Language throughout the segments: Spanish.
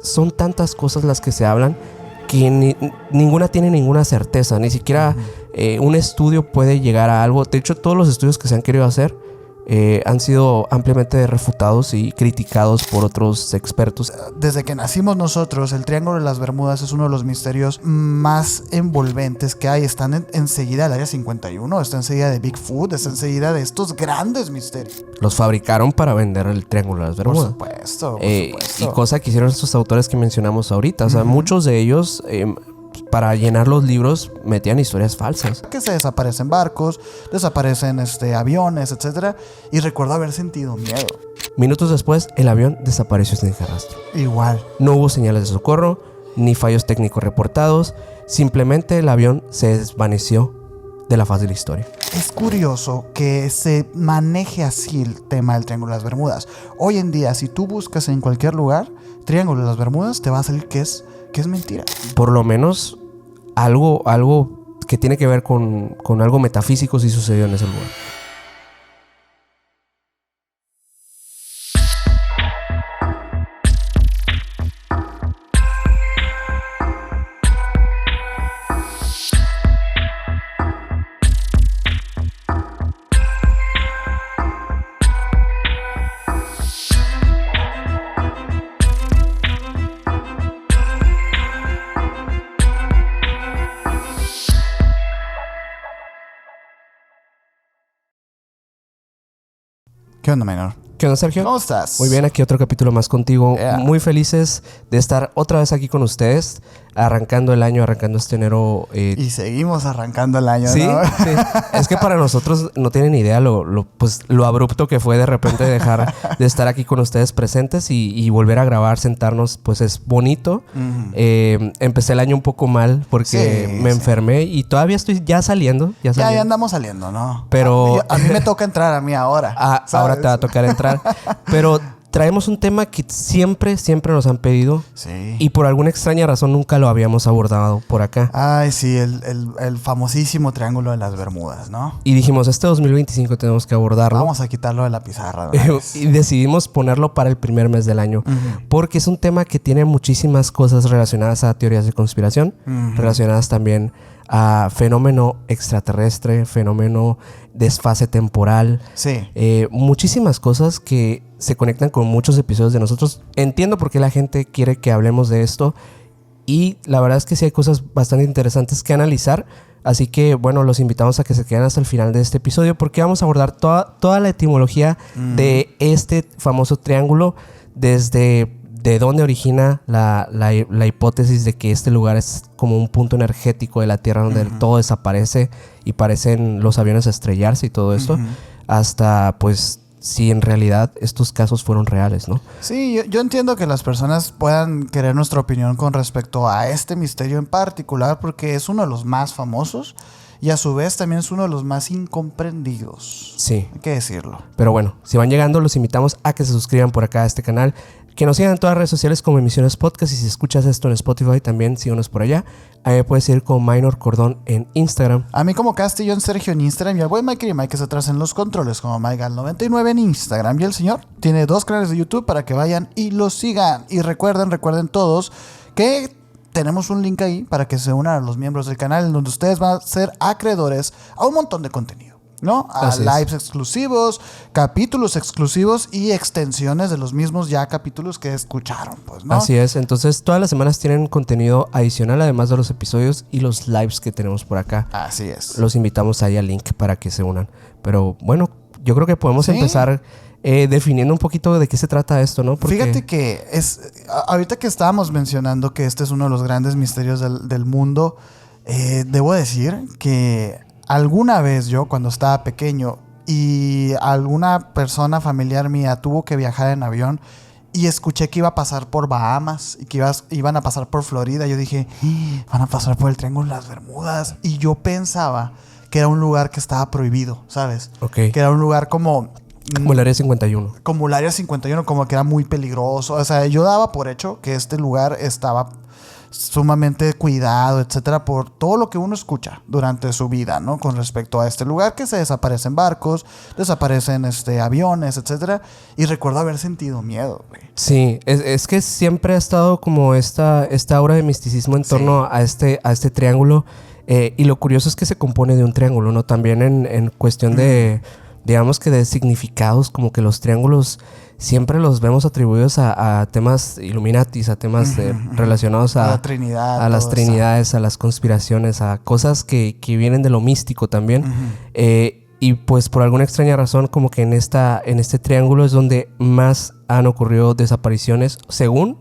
Son tantas cosas las que se hablan que ninguna tiene ninguna certeza. Ni siquiera un estudio puede llegar a algo. De hecho, todos los estudios que se han querido hacer han sido ampliamente refutados y criticados por otros expertos. Desde que nacimos nosotros, el Triángulo de las Bermudas es uno de los misterios más envolventes que hay. Están enseguida del Área 51, está enseguida de Bigfoot, está enseguida de estos grandes misterios. Los fabricaron para vender el Triángulo de las Bermudas. Por supuesto. Y cosa que hicieron estos autores que mencionamos ahorita. O sea, muchos de ellos... para llenar los libros metían historias falsas. Que se desaparecen barcos, desaparecen aviones, etcétera. Y recuerdo haber sentido miedo. Minutos después, el avión desapareció sin dejar rastro. Igual. No hubo señales de socorro, ni fallos técnicos reportados. Simplemente el avión se desvaneció de la faz de la historia. Es curioso que se maneje así el tema del Triángulo de las Bermudas. Hoy en día, si tú buscas en cualquier lugar Triángulo de las Bermudas, te va a salir que es mentira. Por lo menos algo que tiene que ver con algo metafísico sí sucedió en ese lugar. ¿Qué onda, menor? ¿Qué onda, Sergio? ¿Cómo estás? Muy bien, aquí otro capítulo más contigo. Yeah. Muy felices de estar otra vez aquí con ustedes, arrancando el año, arrancando este enero. Y seguimos arrancando el año, ¿sí? ¿no? Sí. Es que para nosotros no tienen idea lo abrupto que fue de repente dejar de estar aquí con ustedes presentes y volver a grabar, sentarnos, pues es bonito. Empecé el año un poco mal porque me enfermé y todavía estoy ya saliendo. Ya andamos saliendo, ¿no? Pero a mí me toca entrar a mí ahora. Ahora te va a tocar entrar. Pero traemos un tema que siempre nos han pedido. Sí. Y por alguna extraña razón nunca lo habíamos abordado por acá. Ay, sí, el famosísimo Triángulo de las Bermudas, ¿no? Y dijimos, este 2025 tenemos que abordarlo. Vamos a quitarlo de la pizarra, ¿no? Y decidimos ponerlo para el primer mes del año. Porque es un tema que tiene muchísimas cosas relacionadas a teorías de conspiración. Relacionadas también a fenómeno extraterrestre, fenómeno desfase temporal. Sí. Muchísimas cosas que se conectan con muchos episodios de nosotros. Entiendo por qué la gente quiere que hablemos de esto. Y la verdad es que sí hay cosas bastante interesantes que analizar. Así que, bueno, los invitamos a que se queden hasta el final de este episodio porque vamos a abordar toda la etimología de este famoso triángulo desde... de dónde origina la hipótesis de que este lugar es como un punto energético de la Tierra donde todo desaparece y parecen los aviones estrellarse y todo esto, hasta pues si en realidad estos casos fueron reales, ¿no? Sí, yo entiendo que las personas puedan querer nuestra opinión con respecto a este misterio en particular porque es uno de los más famosos y a su vez también es uno de los más incomprendidos. Sí. Hay que decirlo. Pero bueno, si van llegando, los invitamos a que se suscriban por acá a este canal. Que nos sigan en todas las redes sociales como Emisiones Podcast. Y si escuchas esto en Spotify, también síguenos por allá. A mí me puedes seguir como Minor Cordón en Instagram. A mí como Castillón Sergio en Instagram. Y al buen Mike y Mike que se atrás en los controles como MikeGal99 en Instagram. Y el señor tiene 2 canales de YouTube para que vayan y los sigan. Y recuerden todos que tenemos un link ahí para que se unan a los miembros del canal en donde ustedes van a ser acreedores a un montón de contenido, ¿no? A lives exclusivos, capítulos exclusivos y extensiones de los mismos ya capítulos que escucharon, pues, ¿no? Así es. Entonces, todas las semanas tienen contenido adicional, además de los episodios y los lives que tenemos por acá. Así es. Los invitamos ahí al link para que se unan. Pero bueno, yo creo que podemos empezar definiendo un poquito de qué se trata esto, ¿no? Porque... Fíjate que ahorita que estábamos mencionando que este es uno de los grandes misterios del mundo, debo decir que alguna vez yo, cuando estaba pequeño y alguna persona familiar mía tuvo que viajar en avión y escuché que iba a pasar por Bahamas y que iban a pasar por Florida, yo dije, van a pasar por el Triángulo de las Bermudas. Y yo pensaba que era un lugar que estaba prohibido, ¿sabes? Okay. Que era un lugar como el Área 51. Como el Área 51, como que era muy peligroso. O sea, yo daba por hecho que este lugar estaba sumamente cuidado, etcétera, por todo lo que uno escucha durante su vida, ¿no? Con respecto a este lugar, que se desaparecen barcos, desaparecen aviones, etcétera. Y recuerdo haber sentido miedo, güey. Sí, es que siempre ha estado como esta aura de misticismo en torno a este triángulo. Y lo curioso es que se compone de un triángulo, ¿no? También en cuestión de, digamos que de significados, como que los triángulos siempre los vemos atribuidos a temas Illuminatis, a temas relacionados a la Trinidad, a las trinidades, a las conspiraciones, a cosas que vienen de lo místico también. Y pues por alguna extraña razón, como que en este triángulo es donde más han ocurrido desapariciones, según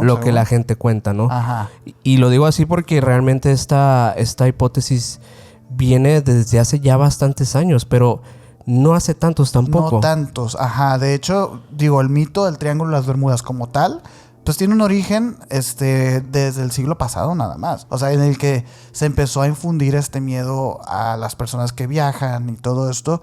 lo que la gente cuenta, ¿no? Ajá. Y lo digo así porque realmente esta hipótesis viene desde hace ya bastantes años, pero no hace tantos tampoco. No tantos, ajá. De hecho, digo, el mito del Triángulo de las Bermudas como tal, pues tiene un origen desde el siglo pasado nada más. O sea, en el que se empezó a infundir este miedo a las personas que viajan y todo esto.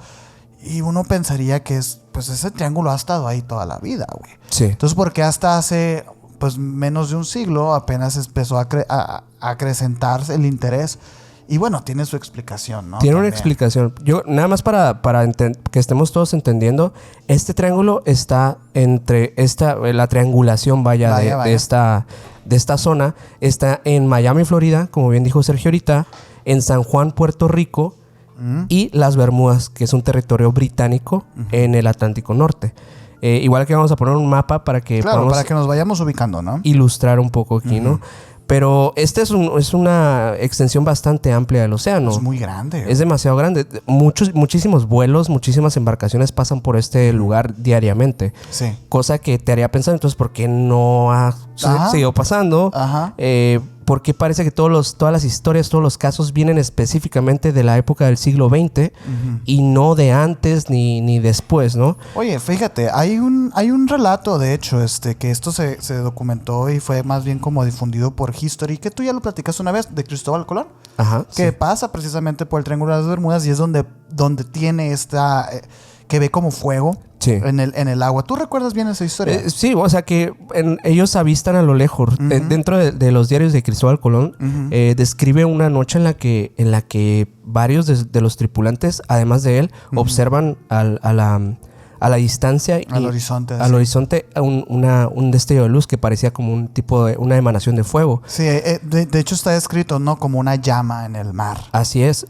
Y uno pensaría que pues ese triángulo ha estado ahí toda la vida, güey. Sí. Entonces, ¿por qué hasta hace pues menos de un siglo apenas empezó a acrecentarse el interés? Y bueno, tiene su explicación, ¿no? Tiene una explicación. Yo, nada más para que estemos todos entendiendo, este triángulo está entre la triangulación, vaya. De esta zona. Está en Miami, Florida, como bien dijo Sergio ahorita, en San Juan, Puerto Rico, y las Bermudas, que es un territorio británico en el Atlántico Norte. Igual que vamos a poner un mapa para que para que nos vayamos ubicando, ¿no? Ilustrar un poco aquí, ¿no? Pero este es una extensión bastante amplia del océano. Es muy grande. Es demasiado grande. Muchísimos vuelos, muchísimas embarcaciones pasan por este lugar diariamente. Sí. Cosa que te haría pensar, entonces, ¿por qué no ha seguido pasando? Ajá. Porque parece que todas las historias, todos los casos vienen específicamente de la época del siglo XX y no de antes ni después, ¿no? Oye, fíjate, hay un relato, de hecho, que esto se documentó y fue más bien como difundido por History, que tú ya lo platicaste una vez, de Cristóbal Colón. Ajá. Que pasa precisamente por el Triángulo de las Bermudas y es donde tiene que ve como fuego. Sí. En el agua. ¿Tú recuerdas bien esa historia? Sí, o sea que ellos avistan a lo lejos. Dentro de los diarios de Cristóbal Colón, describe una noche en la que varios de los tripulantes, además de él, observan a la distancia al horizonte. Al horizonte un destello de luz que parecía como un tipo de una emanación de fuego. Sí, de hecho está descrito, ¿no? Como una llama en el mar. Así es.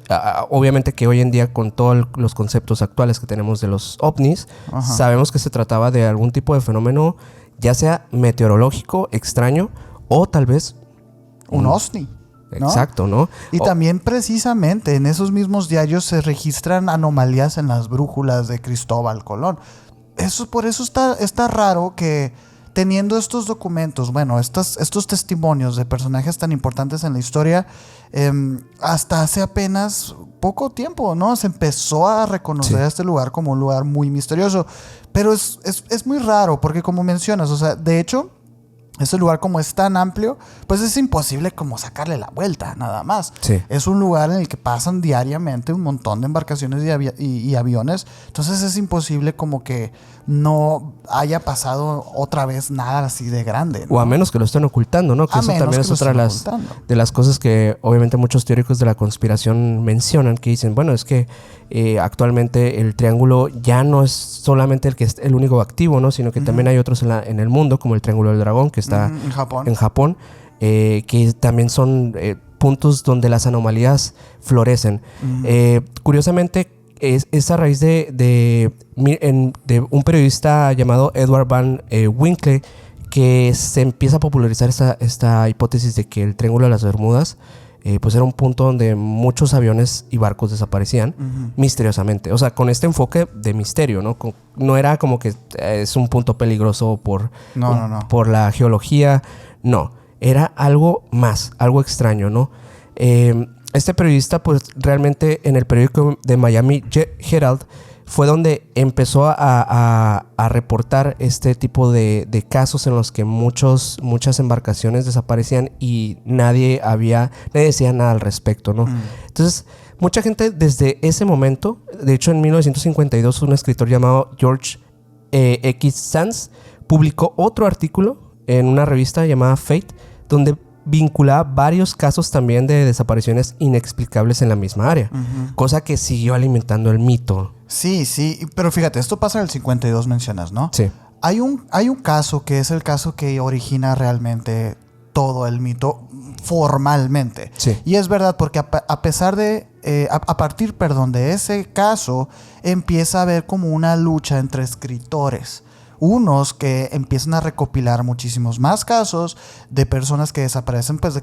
Obviamente que hoy en día, con todos los conceptos actuales que tenemos de los ovnis, sabemos que se trataba de algún tipo de fenómeno, ya sea meteorológico, extraño, o tal vez un OVNI, ¿no? Exacto, ¿no? Y también precisamente en esos mismos diarios se registran anomalías en las brújulas de Cristóbal Colón. Por eso está raro que teniendo estos documentos, bueno, estos testimonios de personajes tan importantes en la historia, hasta hace apenas poco tiempo, ¿no? Se empezó a reconocer a este lugar como un lugar muy misterioso. Pero es muy raro porque, como mencionas, o sea, de hecho, ese lugar, como es tan amplio, pues es imposible como sacarle la vuelta, nada más. Sí. Es un lugar en el que pasan diariamente un montón de embarcaciones y aviones. Entonces es imposible como que no haya pasado otra vez nada así de grande, ¿no? O a menos que lo estén ocultando, ¿no? Que eso también es otra de las cosas que obviamente muchos teóricos de la conspiración mencionan, que dicen, bueno, es que actualmente el triángulo ya no es solamente el que es el único activo, ¿no? Sino que también hay otros en el mundo, como el Triángulo del Dragón, que está en Japón, que también son puntos donde las anomalías florecen. Curiosamente, es a raíz de un periodista llamado Edward Van Winkle que se empieza a popularizar esta hipótesis de que el Triángulo de las Bermudas pues era un punto donde muchos aviones y barcos desaparecían misteriosamente. O sea, con este enfoque de misterio, ¿no? No era como que es un punto peligroso por la geología. No, era algo más, algo extraño, ¿no? Este periodista, pues realmente en el periódico de Miami Herald fue donde empezó a reportar este tipo de casos en los que muchas embarcaciones desaparecían y nadie decía nada al respecto, ¿no? Entonces, mucha gente desde ese momento, de hecho en 1952 un escritor llamado George X. Sands publicó otro artículo en una revista llamada Fate, donde vinculaba varios casos también de desapariciones inexplicables en la misma área, cosa que siguió alimentando el mito. Sí, pero fíjate, esto pasa en el 52 mencionas, ¿no? Sí. Hay un caso que es el caso que origina realmente todo el mito formalmente. Sí. Y es verdad porque a partir de ese caso empieza a haber como una lucha entre escritores. Unos que empiezan a recopilar muchísimos más casos de personas que desaparecen pues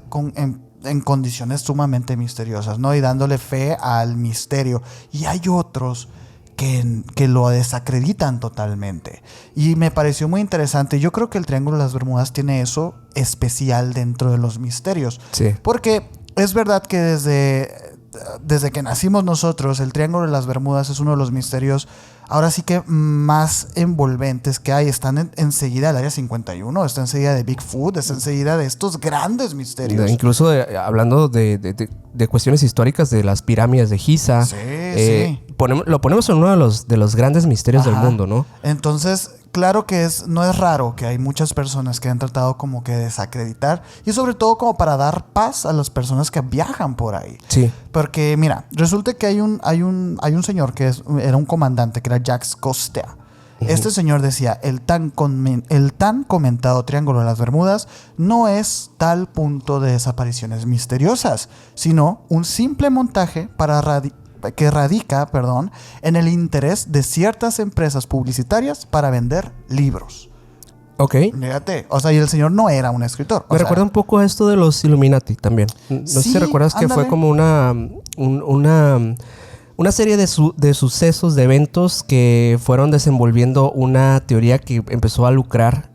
en condiciones sumamente misteriosas, ¿no? Y dándole fe al misterio. Y hay otros que lo desacreditan totalmente. Y me pareció muy interesante. Yo creo que el Triángulo de las Bermudas tiene eso especial dentro de los misterios. Sí. Porque es verdad que desde que nacimos nosotros, el Triángulo de las Bermudas es uno de los misterios ahora sí que más envolventes que hay. Están enseguida del Área 51, está enseguida de Bigfoot, está enseguida de estos grandes misterios. Incluso hablando de cuestiones históricas de las pirámides de Giza. Sí. Lo ponemos en uno de los grandes misterios del mundo, ¿no? Entonces, claro que no es raro que hay muchas personas que han tratado como que desacreditar y sobre todo como para dar paz a las personas que viajan por ahí. Sí. Porque mira, resulta que hay un señor que era un comandante que era Jacques Cousteau. Este señor decía, el tan comentado Triángulo de las Bermudas no es tal punto de desapariciones misteriosas, sino un simple montaje que radica en el interés de ciertas empresas publicitarias para vender libros. Ok. Fíjate, o sea, y el señor no era un escritor. Me recuerda un poco a esto de los Illuminati también. No sé si recuerdas que fue como una serie de sucesos, de eventos que fueron desenvolviendo una teoría que empezó a lucrar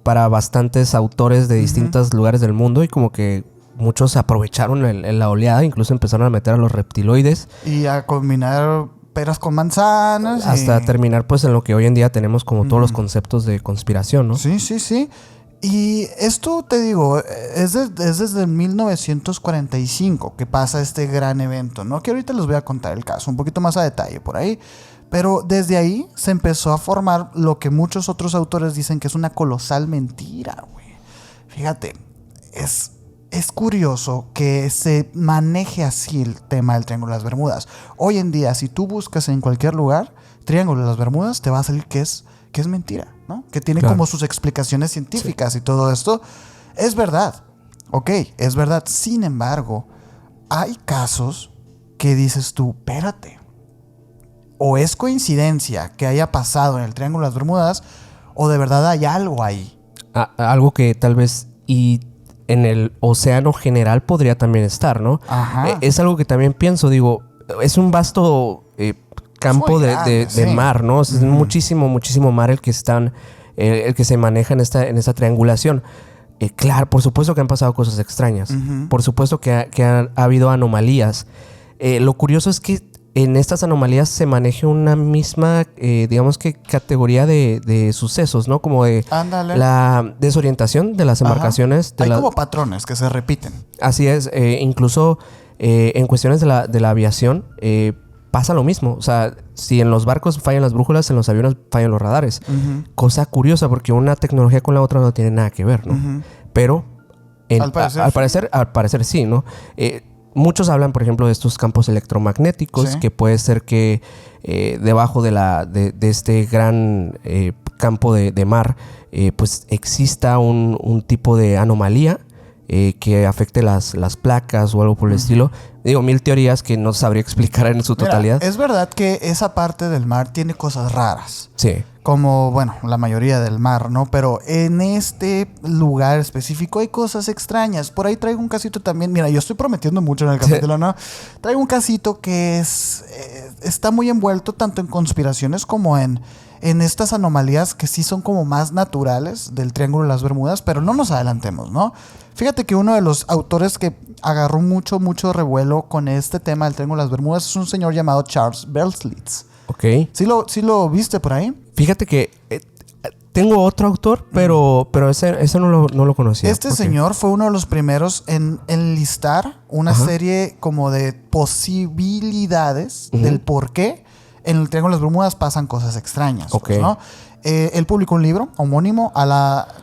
para bastantes autores de distintos lugares del mundo y como que muchos se aprovecharon en la oleada, incluso empezaron a meter a los reptiloides. Y a combinar peras con manzanas. Hasta terminar pues en lo que hoy en día tenemos como todos los conceptos de conspiración, ¿no? Sí. Y esto, te digo, es desde 1945 que pasa este gran evento, ¿no? Que ahorita les voy a contar el caso un poquito más a detalle por ahí. Pero desde ahí se empezó a formar lo que muchos otros autores dicen que es una colosal mentira, güey. Fíjate, es curioso que se maneje así el tema del Triángulo de las Bermudas. Hoy en día, si tú buscas en cualquier lugar Triángulo de las Bermudas, te va a salir que es mentira, ¿no? Que tiene como sus explicaciones científicas y todo esto. Es verdad, ok, es verdad. Sin embargo, hay casos que dices tú, espérate, o es coincidencia que haya pasado en el Triángulo de las Bermudas, o de verdad hay algo ahí. Algo que tal vez y en el océano general podría también estar, ¿no? Ajá. Es algo que también pienso, digo, es un vasto campo de mar, ¿no? Es muchísimo mar el que se maneja en esta triangulación. Claro, por supuesto que han pasado cosas extrañas. Por supuesto que ha habido anomalías. Lo curioso es que en estas anomalías se maneja una misma, digamos que categoría de sucesos, ¿no? Como de la desorientación de las embarcaciones. Hay como patrones que se repiten. Así es. Incluso en cuestiones de la aviación pasa lo mismo. O sea, si en los barcos fallan las brújulas, en los aviones fallan los radares. Cosa curiosa porque una tecnología con la otra no tiene nada que ver, ¿no? Pero al parecer sí, ¿no? Muchos hablan, por ejemplo, de estos campos electromagnéticos, que puede ser que debajo de este gran campo de mar, pues exista un tipo de anomalía que afecte las placas o algo por el estilo. Digo, 1000 teorías que no sabría explicar en su totalidad. Es verdad que esa parte del mar tiene cosas raras. Sí. Como, bueno, la mayoría del mar, ¿no? Pero en este lugar específico hay cosas extrañas. Por ahí traigo un casito también. Mira, yo estoy prometiendo mucho en el capítulo, ¿no? Traigo un casito que está muy envuelto tanto en conspiraciones como en estas anomalías que sí son como más naturales del Triángulo de las Bermudas, pero no nos adelantemos, ¿no? Fíjate que uno de los autores que agarró mucho revuelo con este tema del Triángulo de las Bermudas es un señor llamado Charles Berlitz. Ok. ¿Sí lo viste por ahí? Fíjate que tengo otro autor, pero ese no lo conocía. Este señor fue uno de los primeros en enlistar una serie como de posibilidades del por qué en el Triángulo de las Bermudas pasan cosas extrañas, pues, ¿no? Él publicó un libro homónimo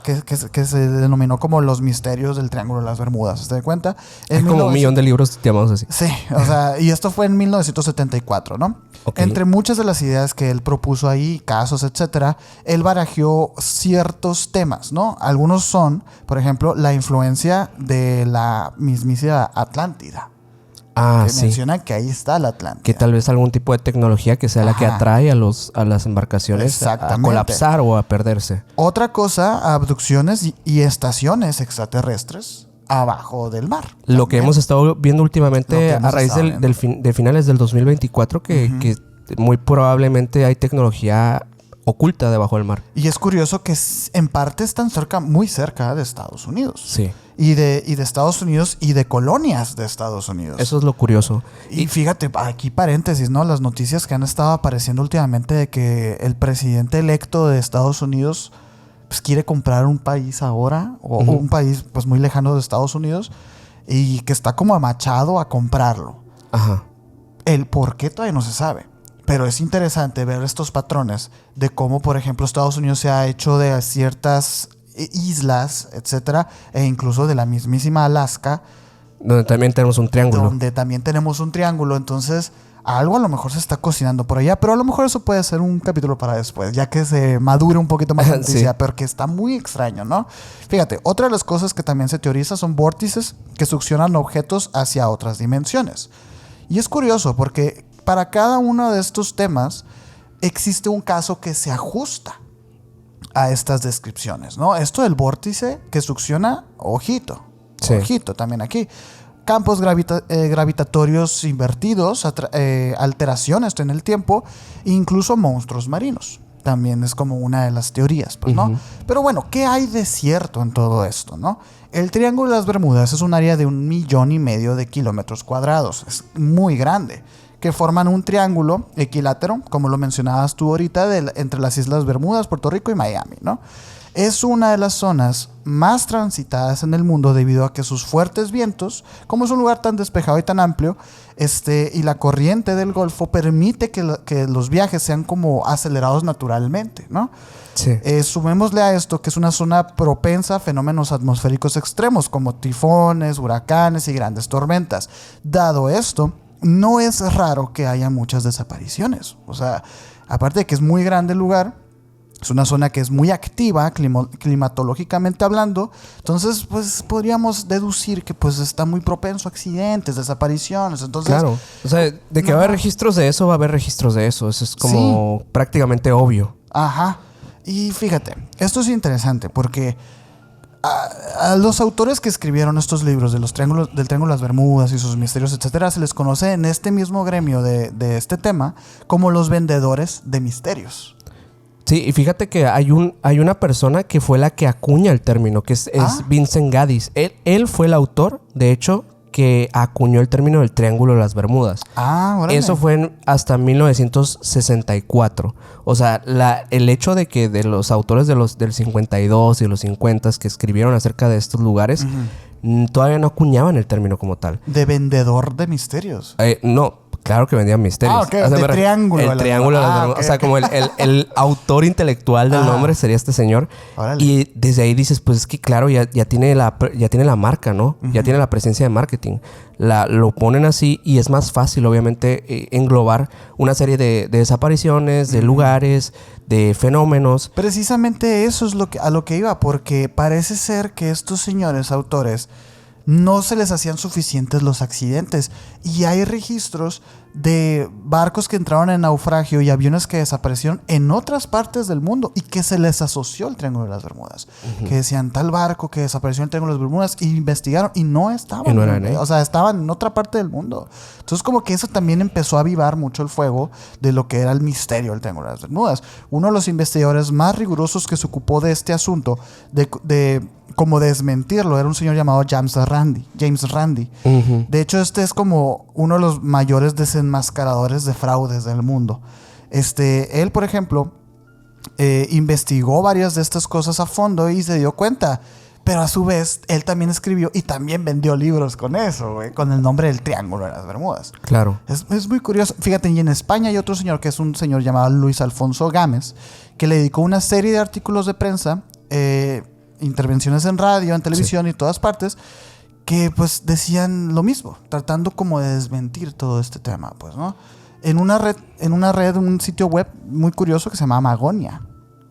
que se denominó como Los Misterios del Triángulo de las Bermudas. ¿Se da cuenta? Es como un millón de libros llamados así. Sí, o sea, y esto fue en 1974, ¿no? Okay. Entre muchas de las ideas que él propuso ahí, casos, etcétera, él barajeó ciertos temas, ¿no? Algunos son, por ejemplo, la influencia de la mismísima Atlántida. Ah, que sí. menciona que ahí está la Atlántida. Que tal vez algún tipo de tecnología que sea la que atrae a las embarcaciones a colapsar o a perderse. Otra cosa, abducciones y estaciones extraterrestres abajo del mar. Lo que hemos estado viendo últimamente a raíz de finales del 2024, que muy probablemente hay tecnología oculta debajo del mar. Y es curioso que en parte están muy cerca de Estados Unidos. Sí. Y de Estados Unidos y de colonias de Estados Unidos. Eso es lo curioso. Y fíjate, aquí paréntesis, ¿no? Las noticias que han estado apareciendo últimamente de que el presidente electo de Estados Unidos pues quiere comprar un país ahora, o un país pues muy lejano de Estados Unidos, y que está como amachado a comprarlo. Ajá. El por qué todavía no se sabe. Pero es interesante ver estos patrones de cómo, por ejemplo, Estados Unidos se ha hecho de ciertas islas, etcétera, e incluso de la mismísima Alaska, donde también tenemos un triángulo. Entonces, algo a lo mejor se está cocinando por allá, pero a lo mejor eso puede ser un capítulo para después, ya que se madure un poquito más la noticia, sí. Pero que está muy extraño, ¿no? Fíjate, otra de las cosas que también se teoriza son vórtices que succionan objetos hacia otras dimensiones. Y es curioso porque para cada uno de estos temas existe un caso que se ajusta a estas descripciones, ¿no? Esto del vórtice que succiona, ojito, sí. Ojito también aquí. Campos gravitatorios invertidos, alteraciones en el tiempo, incluso monstruos marinos. También es como una de las teorías, pues, ¿no? Pero bueno, ¿qué hay de cierto en todo esto, no? El Triángulo de las Bermudas es un área de 1,5 millones de kilómetros cuadrados. Es muy grande. Que forman un triángulo equilátero, como lo mencionabas tú ahorita, entre las Islas Bermudas, Puerto Rico y Miami, ¿no? Es una de las zonas más transitadas en el mundo debido a que sus fuertes vientos, como es un lugar tan despejado y tan amplio, y la corriente del Golfo permite que los viajes sean como acelerados naturalmente, ¿no? Sí. Sumémosle a esto que es una zona propensa a fenómenos atmosféricos extremos como tifones, huracanes y grandes tormentas. Dado esto, no es raro que haya muchas desapariciones. O sea, aparte de que es muy grande el lugar, es una zona que es muy activa climatológicamente hablando. Entonces, pues podríamos deducir que pues está muy propenso a accidentes, desapariciones. Entonces, claro. O sea, de que va a haber registros de eso, va a haber registros de eso. Eso es como prácticamente obvio. Ajá. Y fíjate, esto es interesante porque a los autores que escribieron estos libros del Triángulo de las Bermudas y sus misterios, etcétera, se les conoce en este mismo gremio de este tema como los vendedores de misterios. Sí, y fíjate que hay una persona que fue la que acuña el término, que es Vincent Gaddis. Él fue el autor, de hecho, que acuñó el término del Triángulo de las Bermudas. Órale. Eso fue hasta 1964. O sea, el hecho de que de los autores del 52 y los 50 que escribieron acerca de estos lugares, todavía no acuñaban el término como tal. De vendedor de misterios. No. Claro que vendían misterios. Okay. O sea, triángulo. El triángulo de las Bermudas. Okay, o sea, como el autor intelectual del nombre sería este señor. Órale. Y desde ahí dices, pues es que claro, ya tiene la marca, ¿no? Ya tiene la presencia de marketing. Lo ponen así y es más fácil, obviamente, englobar una serie de desapariciones, de lugares, de fenómenos. Precisamente eso es a lo que iba, porque parece ser que estos señores autores no se les hacían suficientes los accidentes y hay registros de barcos que entraron en naufragio y aviones que desaparecieron en otras partes del mundo y que se les asoció el Triángulo de las Bermudas. Que decían tal barco que desapareció en el Triángulo de las Bermudas y investigaron y no estaban. O sea, estaban en otra parte del mundo. Entonces como que eso también empezó a avivar mucho el fuego de lo que era el misterio del Triángulo de las Bermudas. Uno de los investigadores más rigurosos que se ocupó de este asunto, de como desmentirlo, era un señor llamado James Randi. De hecho, este es como uno de los mayores desenmascaradores de fraudes del mundo. Él, por ejemplo, investigó varias de estas cosas a fondo y se dio cuenta, Pero a su vez, él también escribió y también vendió libros con eso, güey, con el nombre del Triángulo de las Bermudas. Claro. Es muy curioso. Fíjate, y en España hay otro señor que es un señor llamado Luis Alfonso Gámez, que le dedicó una serie de artículos de prensa, intervenciones en radio, en televisión y todas partes, que pues decían lo mismo, tratando como de desmentir todo este tema, pues, ¿no? En una red, un sitio web muy curioso que se llama Magonia.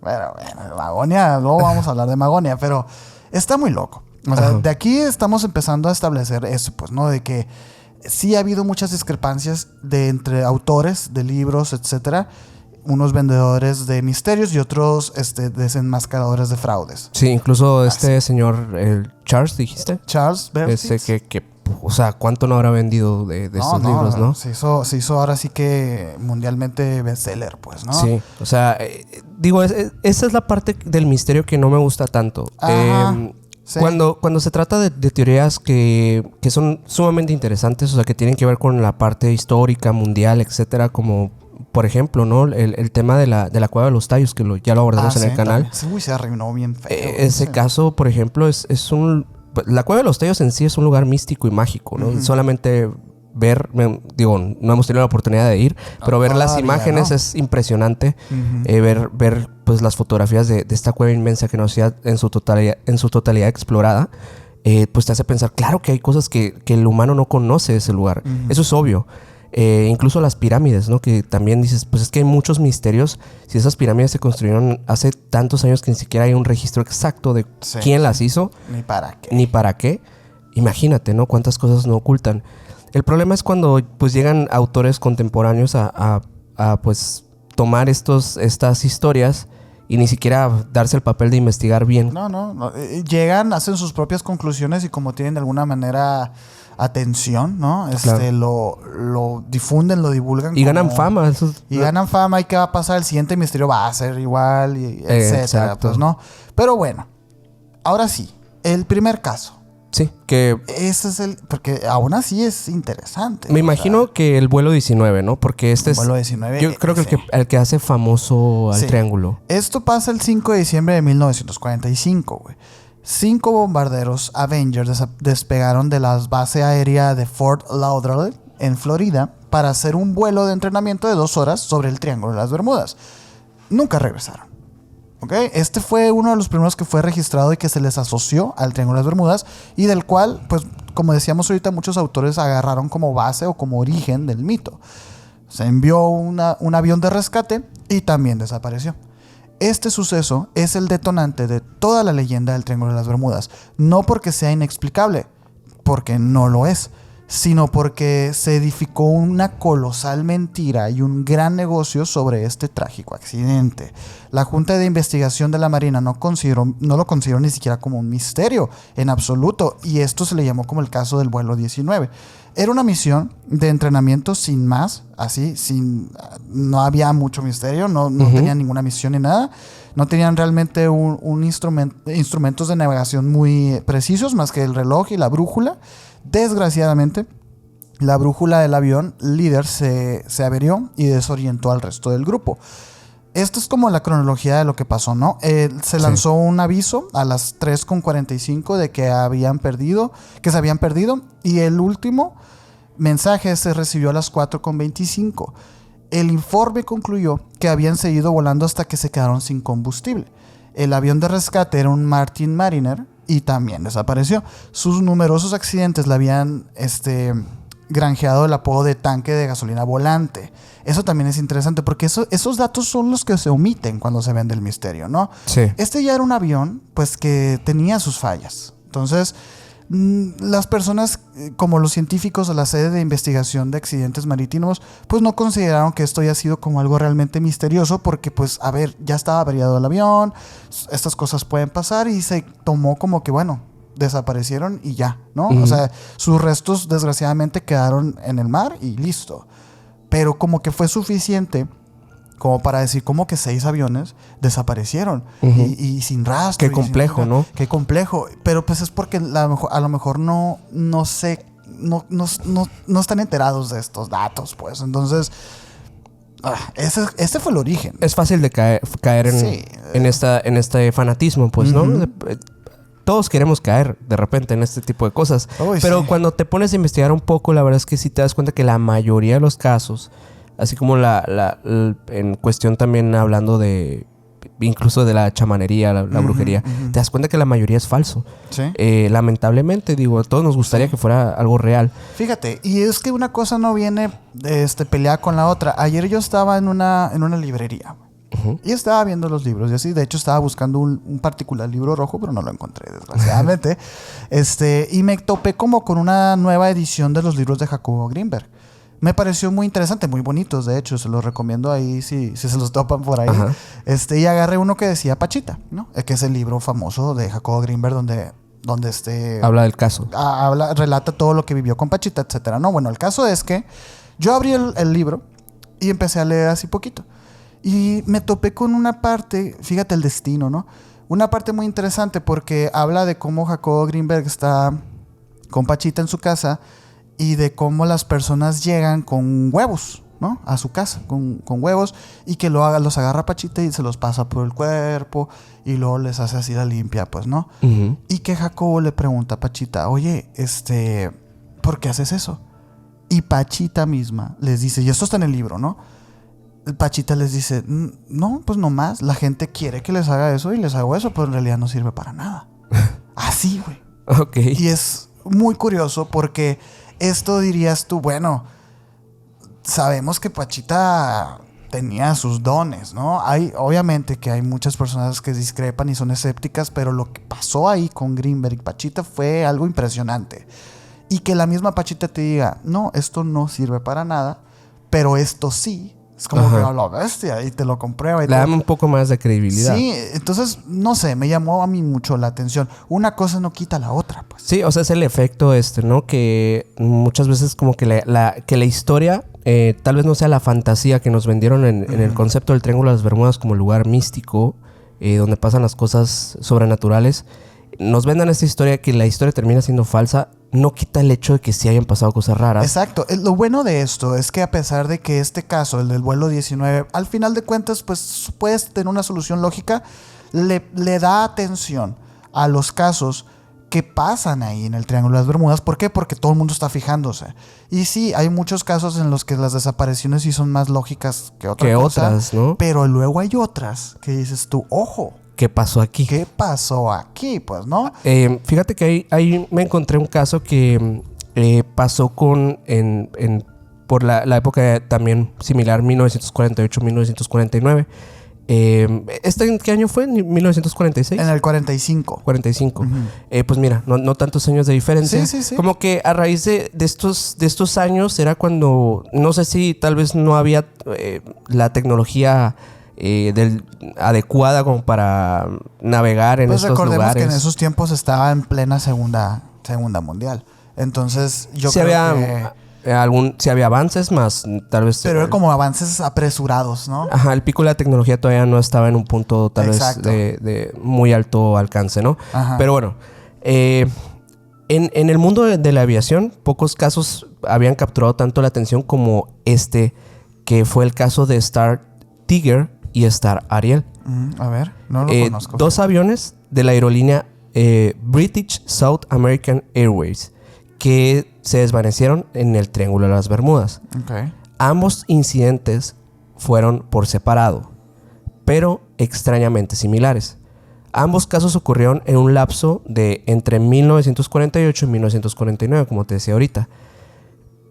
Bueno, Magonia, luego vamos a hablar de Magonia, pero está muy loco. O sea, de aquí estamos empezando a establecer eso, pues, ¿no? De que sí ha habido muchas discrepancias entre autores de libros, etcétera. Unos vendedores de misterios y otros desenmascaradores de fraudes. Sí, incluso señor, el Charles, dijiste. Charles Bertitz. O sea, ¿cuánto no habrá vendido de estos libros, no? Se hizo ahora sí que mundialmente bestseller, pues, ¿no? Sí, o sea, esa es la parte del misterio que no me gusta tanto. Sí. Cuando se trata de teorías que son sumamente interesantes, o sea, que tienen que ver con la parte histórica, mundial, etcétera, como por ejemplo, ¿no? El tema de la Cueva de los Tallos, que ya lo abordamos en el canal. Uy, se arruinó bien feo. Ese caso, por ejemplo, es un... La Cueva de los Tallos en sí es un lugar místico y mágico, ¿no? Uh-huh. Solamente ver... no hemos tenido la oportunidad de ir, pero ver las imágenes es impresionante. Uh-huh. Ver pues, las fotografías de esta cueva inmensa que no sea en su totalidad explorada, pues te hace pensar, claro que hay cosas que el humano no conoce de ese lugar. Uh-huh. Eso es obvio. Incluso las pirámides, ¿no? Que también dices, pues es que hay muchos misterios. Si esas pirámides se construyeron hace tantos años que ni siquiera hay un registro exacto de quién las hizo. Ni para qué. Imagínate, ¿no? Cuántas cosas no ocultan. El problema es cuando pues llegan autores contemporáneos a pues tomar estas historias y ni siquiera darse el papel de investigar bien. No. Llegan, hacen sus propias conclusiones y como tienen de alguna manera atención, ¿no? Claro. Lo difunden, lo divulgan. Y ganan fama. Ganan fama. ¿Y qué va a pasar? El siguiente misterio va a ser igual, y etcétera. Exacto. Pues, ¿no? Pero bueno, ahora sí, el primer caso. Sí, que... Ese es porque aún así es interesante. Me imagino que el vuelo 19, ¿no? Porque vuelo 19. Yo creo que el que hace famoso al Triángulo. Esto pasa el 5 de diciembre de 1945, güey. 5 bombarderos Avenger despegaron de la base aérea de Fort Lauderdale, en Florida, para hacer un vuelo de entrenamiento de 2 horas sobre el Triángulo de las Bermudas. Nunca regresaron. ¿Okay? Este fue uno de los primeros que fue registrado y que se les asoció al Triángulo de las Bermudas y del cual, pues, como decíamos ahorita, muchos autores agarraron como base o como origen del mito. Se envió un avión de rescate y también desapareció. Este suceso es el detonante de toda la leyenda del Triángulo de las Bermudas. No porque sea inexplicable, porque no lo es, sino porque se edificó una colosal mentira y un gran negocio sobre este trágico accidente. La Junta de Investigación de la Marina no lo consideró ni siquiera como un misterio en absoluto, y esto se le llamó como el caso del vuelo 19. Era una misión de entrenamiento sin más, así, no había mucho misterio, no tenían ninguna misión ni nada. No tenían realmente instrumentos de navegación muy precisos, más que el reloj y la brújula. Desgraciadamente, la brújula del avión líder se averió y desorientó al resto del grupo. Esto es como la cronología de lo que pasó, ¿no? Se lanzó un aviso a las 3:45 de que se habían perdido, y el último mensaje se recibió a las 4:25. El informe concluyó que habían seguido volando hasta que se quedaron sin combustible. El avión de rescate era un Martin Mariner y también desapareció. Sus numerosos accidentes le habían granjeado el apodo de tanque de gasolina volante. Eso también es interesante porque esos datos son los que se omiten cuando se vende el misterio, ¿no? Sí. Este ya era un avión, pues, que tenía sus fallas. Entonces, las personas, como los científicos de la sede de investigación de accidentes marítimos, pues no consideraron que esto haya sido como algo realmente misterioso porque, pues, a ver, ya estaba averiado el avión, estas cosas pueden pasar, y se tomó como que, bueno, desaparecieron y ya, ¿no? O sea, sus restos desgraciadamente quedaron en el mar y listo. Pero como que fue suficiente como para decir como que 6 aviones desaparecieron y sin rastro. Qué complejo, ¿no? Qué complejo. Pero pues es porque a lo mejor no están enterados de estos datos, pues. Entonces, ese fue el origen. Es fácil de caer en este fanatismo, pues, ¿no? todos queremos caer de repente en este tipo de cosas. Uy, pero sí. cuando te pones a investigar un poco, la verdad es que sí te das cuenta que la mayoría de los casos, así como en cuestión también hablando de incluso de la chamanería, la brujería, te das cuenta que la mayoría es falso. Sí. Lamentablemente, digo, a todos nos gustaría que fuera algo real. Fíjate, y es que una cosa no viene peleada con la otra. Ayer yo estaba en una librería. Y estaba viendo los libros y así. De hecho, estaba buscando un particular libro rojo, pero no lo encontré, desgraciadamente. Y me topé como con una nueva edición de los libros de Jacobo Greenberg. Me pareció muy interesante, muy bonitos, de hecho. Se los recomiendo ahí si se los topan por ahí. Ajá. Y agarré uno que decía Pachita, ¿no? Que es el libro famoso de Jacobo Greenberg donde Habla del caso. relata todo lo que vivió con Pachita, etcétera. No, bueno, el caso es que yo abrí el libro y empecé a leer así poquito. Y me topé con una parte, fíjate el destino, ¿no? Una parte muy interesante porque habla de cómo Jacobo Greenberg está con Pachita en su casa y de cómo las personas llegan con huevos, ¿no? A su casa, con huevos, y que los agarra Pachita y se los pasa por el cuerpo y luego les hace así la limpia, pues, ¿no? Uh-huh. Y que Jacobo le pregunta a Pachita, oye, ¿por qué haces eso? Y Pachita misma les dice, y esto está en el libro, ¿no? Pachita les dice, no, pues nomás, la gente quiere que les haga eso y les hago eso, pero en realidad no sirve para nada. Así, güey. Ok. Y es muy curioso porque esto dirías tú, bueno, sabemos que Pachita tenía sus dones, ¿no? Obviamente que hay muchas personas que discrepan y son escépticas, pero lo que pasó ahí con Greenberg y Pachita fue algo impresionante. Y que la misma Pachita te diga, no, esto no sirve para nada, pero esto sí. Es como Ajá. que a la bestia y te lo comprueba. Le dan un poco más de credibilidad. Sí, entonces, no sé, me llamó a mí mucho la atención. Una cosa no quita la otra, pues. Sí, o sea, es el efecto ¿no? Que muchas veces como que la historia tal vez no sea la fantasía que nos vendieron en el concepto del Triángulo de las Bermudas como lugar místico, donde pasan las cosas sobrenaturales. Nos vendan esta historia que la historia termina siendo falsa, no quita el hecho de que sí hayan pasado cosas raras. Exacto. Lo bueno de esto es que a pesar de que este caso, el del vuelo 19, al final de cuentas, pues puedes tener una solución lógica, le da atención a los casos que pasan ahí en el Triángulo de las Bermudas. ¿Por qué? Porque todo el mundo está fijándose. Y sí, hay muchos casos en los que las desapariciones sí son más lógicas que otras, ¿no? Pero luego hay otras que dices tú, ojo, ¿qué pasó aquí? ¿qué pasó aquí? Pues, ¿no? Fíjate que ahí me encontré un caso que pasó por la época también similar, 1948-1949. ¿En qué año fue? ¿1946? En el 45. 45. Pues mira, no tantos años de diferencia. Sí. Como que a raíz de estos años era cuando, no sé si tal vez no había la tecnología adecuada como para navegar en estos lugares. Pues recordemos que en esos tiempos estaba en plena segunda mundial. Entonces yo sí creo que sí había avances más, tal vez. Pero eran como avances apresurados, ¿no? Ajá, el pico de la tecnología todavía no estaba en un punto tal Exacto. vez de muy alto alcance, ¿no? Ajá. Pero bueno, en el mundo de la aviación, pocos casos habían capturado tanto la atención como que fue el caso de Star Tiger y Star Ariel. A ver, no lo conozco. Dos aviones de la aerolínea British South American Airways que se desvanecieron en el Triángulo de las Bermudas. Okay. Ambos incidentes fueron por separado, pero extrañamente similares. Ambos casos ocurrieron en un lapso de entre 1948 y 1949, como te decía ahorita.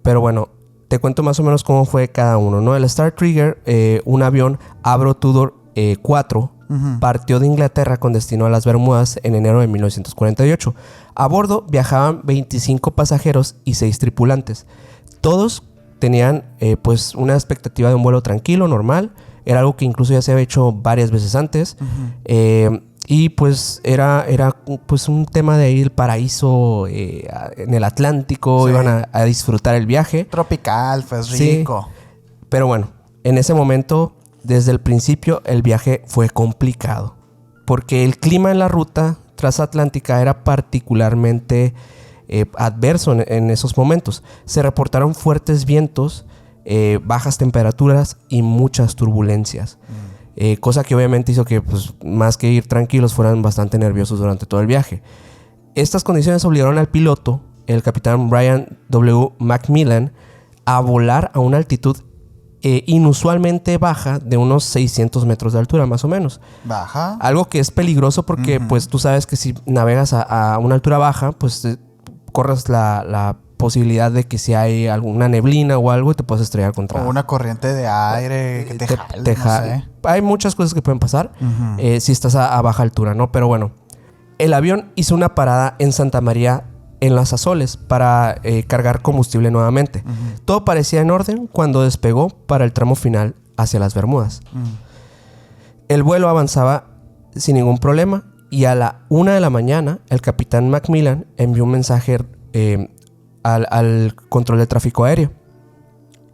Pero bueno, te cuento más o menos cómo fue cada uno, ¿no? El Star Trigger, un avión Avro Tudor 4, partió de Inglaterra con destino a las Bermudas en enero de 1948. A bordo viajaban 25 pasajeros y 6 tripulantes. Todos tenían pues una expectativa de un vuelo tranquilo, normal. Era algo que incluso ya se había hecho varias veces antes. Y pues era pues un tema de ir al paraíso en el Atlántico. Sí. Iban a disfrutar el viaje. Tropical, pues rico. Sí. Pero bueno, en ese momento, desde el principio, el viaje fue complicado. Porque el clima en la ruta transatlántica era particularmente adverso en esos momentos. Se reportaron fuertes vientos, bajas temperaturas y muchas turbulencias. cosa que obviamente hizo que, pues, más que ir tranquilos, fueran bastante nerviosos durante todo el viaje. Estas condiciones obligaron al piloto, el capitán Brian W. McMillan, a volar a una altitud inusualmente baja de unos 600 metros de altura, más o menos. Baja. Algo que es peligroso porque, pues, tú sabes que si navegas a una altura baja, pues, corres la posibilidad de que si hay alguna neblina o algo, te puedes estrellar contra... O una corriente de aire que te jale, no sé. Hay muchas cosas que pueden pasar si estás a baja altura, ¿no? Pero bueno, el avión hizo una parada en Santa María en las Azoles para cargar combustible nuevamente. Todo parecía en orden cuando despegó para el tramo final hacia las Bermudas. El vuelo avanzaba sin ningún problema y a la 1 de la mañana el capitán McMillan envió un mensaje al control de tráfico aéreo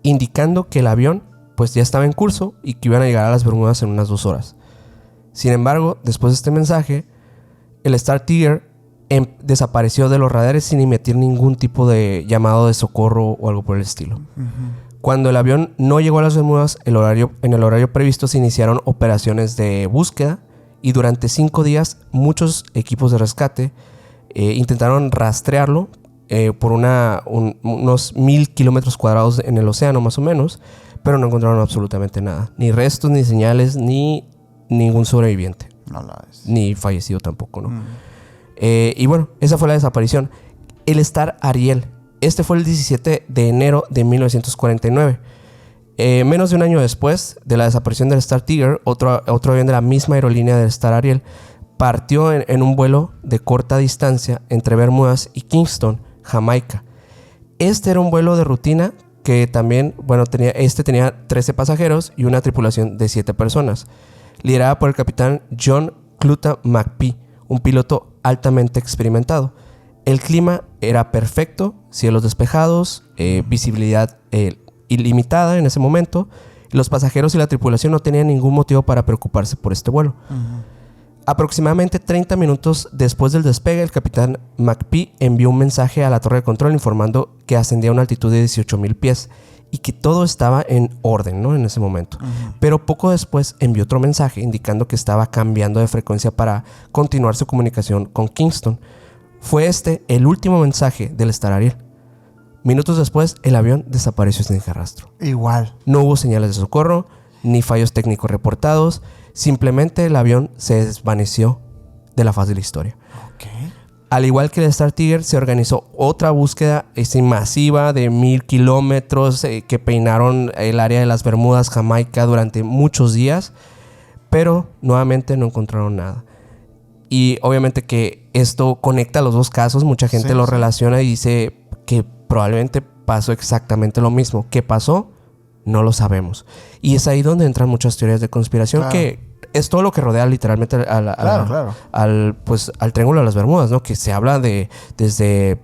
indicando que el avión pues ya estaba en curso y que iban a llegar a las Bermudas en unas 2 horas. Sin embargo, después de este mensaje, el Star Tiger desapareció de los radares sin emitir ningún tipo de llamado de socorro o algo por el estilo. Cuando el avión no llegó a las Bermudas, en el horario previsto se iniciaron operaciones de búsqueda y durante 5 días muchos equipos de rescate intentaron rastrearlo por unos 1000 kilómetros cuadrados en el océano más o menos, pero no encontraron absolutamente nada. Ni restos, ni señales, ni ningún sobreviviente. No la es. Ni fallecido tampoco, ¿no? Y bueno, esa fue la desaparición. El Star Ariel. Este fue el 17 de enero de 1949. Menos de un año después de la desaparición del Star Tiger, otro avión de la misma aerolínea del Star Ariel partió en un vuelo de corta distancia entre Bermudas y Kingston, Jamaica. Este era un vuelo de rutina que también, bueno, tenía 13 pasajeros y una tripulación de 7 personas, liderada por el capitán John Cluta McPhee, un piloto altamente experimentado. El clima era perfecto, cielos despejados, visibilidad ilimitada en ese momento. Los pasajeros y la tripulación no tenían ningún motivo para preocuparse por este vuelo. Aproximadamente 30 minutos después del despegue, el capitán McPhee envió un mensaje a la torre de control informando que ascendía a una altitud de 18,000 pies y que todo estaba en orden, ¿no? En ese momento. Pero poco después envió otro mensaje indicando que estaba cambiando de frecuencia para continuar su comunicación con Kingston. Fue este el último mensaje del Star Ariel. Minutos después, el avión desapareció sin dejar rastro. Igual. No hubo señales de socorro, ni fallos técnicos reportados. Simplemente el avión se desvaneció de la faz de la historia. Okay. Al igual que el Star Tiger, se organizó otra búsqueda masiva de 1000 kilómetros que peinaron el área de las Bermudas, Jamaica, durante muchos días. Pero nuevamente no encontraron nada. Y obviamente que esto conecta los dos casos. Mucha gente lo relaciona y dice que probablemente pasó exactamente lo mismo. ¿Qué pasó? No lo sabemos. Y es ahí donde entran muchas teorías de conspiración, que es todo lo que rodea literalmente al Triángulo de las Bermudas, ¿no? Que se habla desde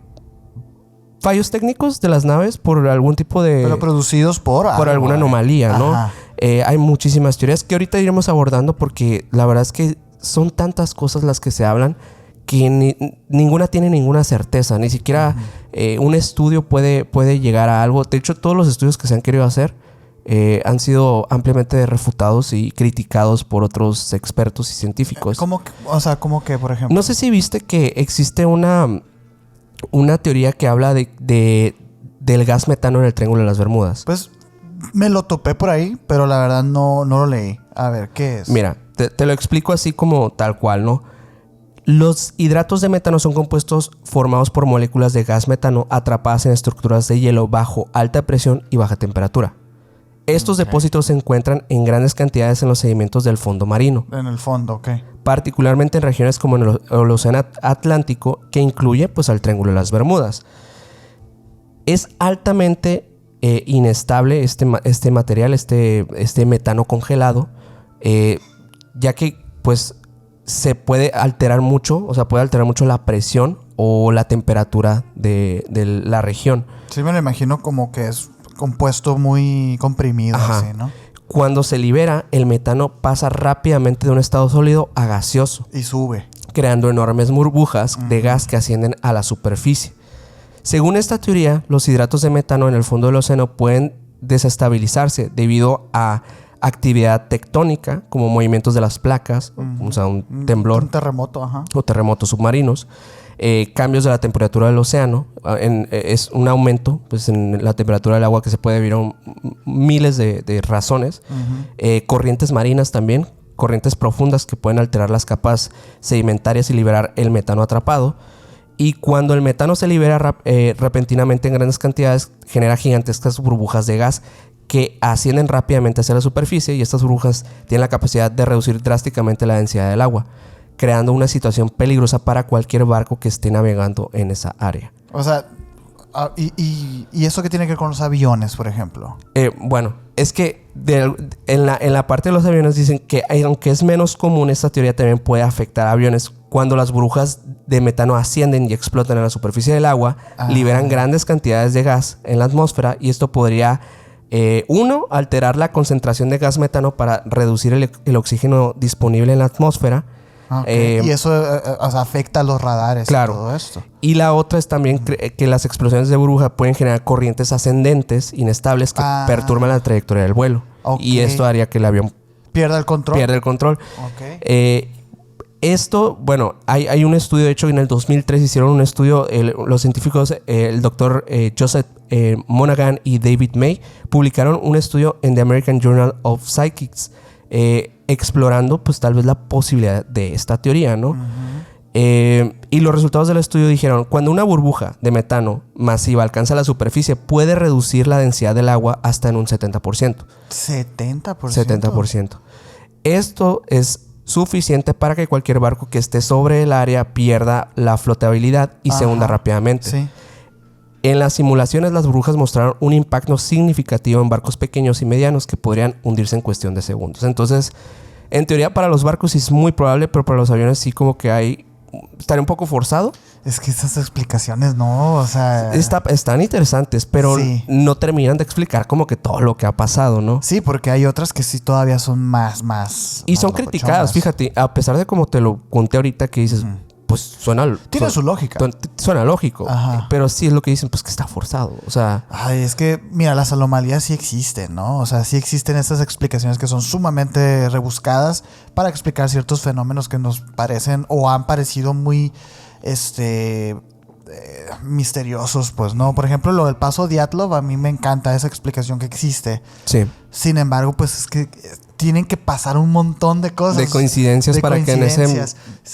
fallos técnicos de las naves por algún tipo de... Pero producidos por alguna anomalía, ¿no? Hay muchísimas teorías que ahorita iremos abordando porque la verdad es que son tantas cosas las que se hablan que ninguna tiene ninguna certeza. Ni siquiera un estudio puede llegar a algo. De hecho, todos los estudios que se han querido hacer han sido ampliamente refutados y criticados por otros expertos y científicos. ¿Cómo que, por ejemplo? No sé si viste que existe una teoría que habla del gas metano en el Triángulo de las Bermudas. Pues me lo topé por ahí, pero la verdad no lo leí. A ver, ¿qué es? Mira, te lo explico así como tal cual, ¿no? Los hidratos de metano son compuestos formados por moléculas de gas metano atrapadas en estructuras de hielo bajo alta presión y baja temperatura. Estos depósitos se encuentran en grandes cantidades en los sedimentos del fondo marino. En el fondo, ok. Particularmente en regiones como en el Océano Atlántico, que incluye pues al Triángulo de las Bermudas. Es altamente inestable este material, este metano congelado, ya que pues se puede alterar mucho, puede alterar mucho la presión o la temperatura de la región. Sí, me lo imagino como que es compuesto muy comprimido, así, ¿no? Cuando se libera, el metano pasa rápidamente de un estado sólido a gaseoso. Y sube. Creando enormes burbujas de gas que ascienden a la superficie. Según esta teoría, los hidratos de metano en el fondo del océano pueden desestabilizarse debido a actividad tectónica, como movimientos de las placas, o sea, un temblor. Un terremoto, ajá. O terremotos submarinos. Cambios de la temperatura del océano. Es un aumento pues, en la temperatura del agua que se puede deber a miles de razones. Corrientes marinas también. Corrientes profundas que pueden alterar las capas sedimentarias y liberar el metano atrapado. Y cuando el metano se libera repentinamente en grandes cantidades, genera gigantescas burbujas de gas que ascienden rápidamente hacia la superficie, y estas burbujas tienen la capacidad de reducir drásticamente la densidad del agua, creando una situación peligrosa para cualquier barco que esté navegando en esa área. O sea, ¿y eso qué tiene que ver con los aviones, por ejemplo? Bueno, es que en la parte de los aviones dicen que aunque es menos común, esta teoría también puede afectar a aviones. Cuando las burbujas de metano ascienden y explotan en la superficie del agua, liberan grandes cantidades de gas en la atmósfera, y esto podría, alterar la concentración de gas metano para reducir el oxígeno disponible en la atmósfera. Y eso afecta a los radares, claro, y todo esto. Y la otra es también que las explosiones de burbuja pueden generar corrientes ascendentes inestables que perturban la trayectoria del vuelo. Y esto haría que el avión pierda el control. Esto, bueno, hay un estudio, de hecho, en el 2003 hicieron un estudio, los científicos, el doctor Joseph Monaghan y David May, publicaron un estudio en The American Journal of Psychics, explorando pues tal vez la posibilidad de esta teoría, ¿no? Y los resultados del estudio dijeron: cuando una burbuja de metano masiva alcanza la superficie, puede reducir la densidad del agua hasta en un 70%. ¿70%? 70%. Esto es suficiente para que cualquier barco que esté sobre el área pierda la flotabilidad y se hunda rápidamente. Sí. En las simulaciones, las burbujas mostraron un impacto significativo en barcos pequeños y medianos que podrían hundirse en cuestión de segundos. Entonces, en teoría, para los barcos sí es muy probable, pero para los aviones sí como que estaría un poco forzado. Es que esas explicaciones no, o sea... Están interesantes, pero no terminan de explicar como que todo lo que ha pasado, ¿no? Sí, porque hay otras que sí todavía son más y son criticadas, fíjate, a pesar de como te lo conté ahorita, que dices, pues suena... Tiene su lógica. Suena lógico. Pero sí es lo que dicen, pues que está forzado, o sea... Ay, es que, mira, las anomalías sí existen, ¿no? O sea, sí existen estas explicaciones que son sumamente rebuscadas para explicar ciertos fenómenos que nos parecen o han parecido muy... misteriosos, pues, ¿no? Por ejemplo, lo del paso Dyatlov, a mí me encanta esa explicación que existe. Sí. Sin embargo, pues es que tienen que pasar un montón de cosas. De coincidencias para que en ese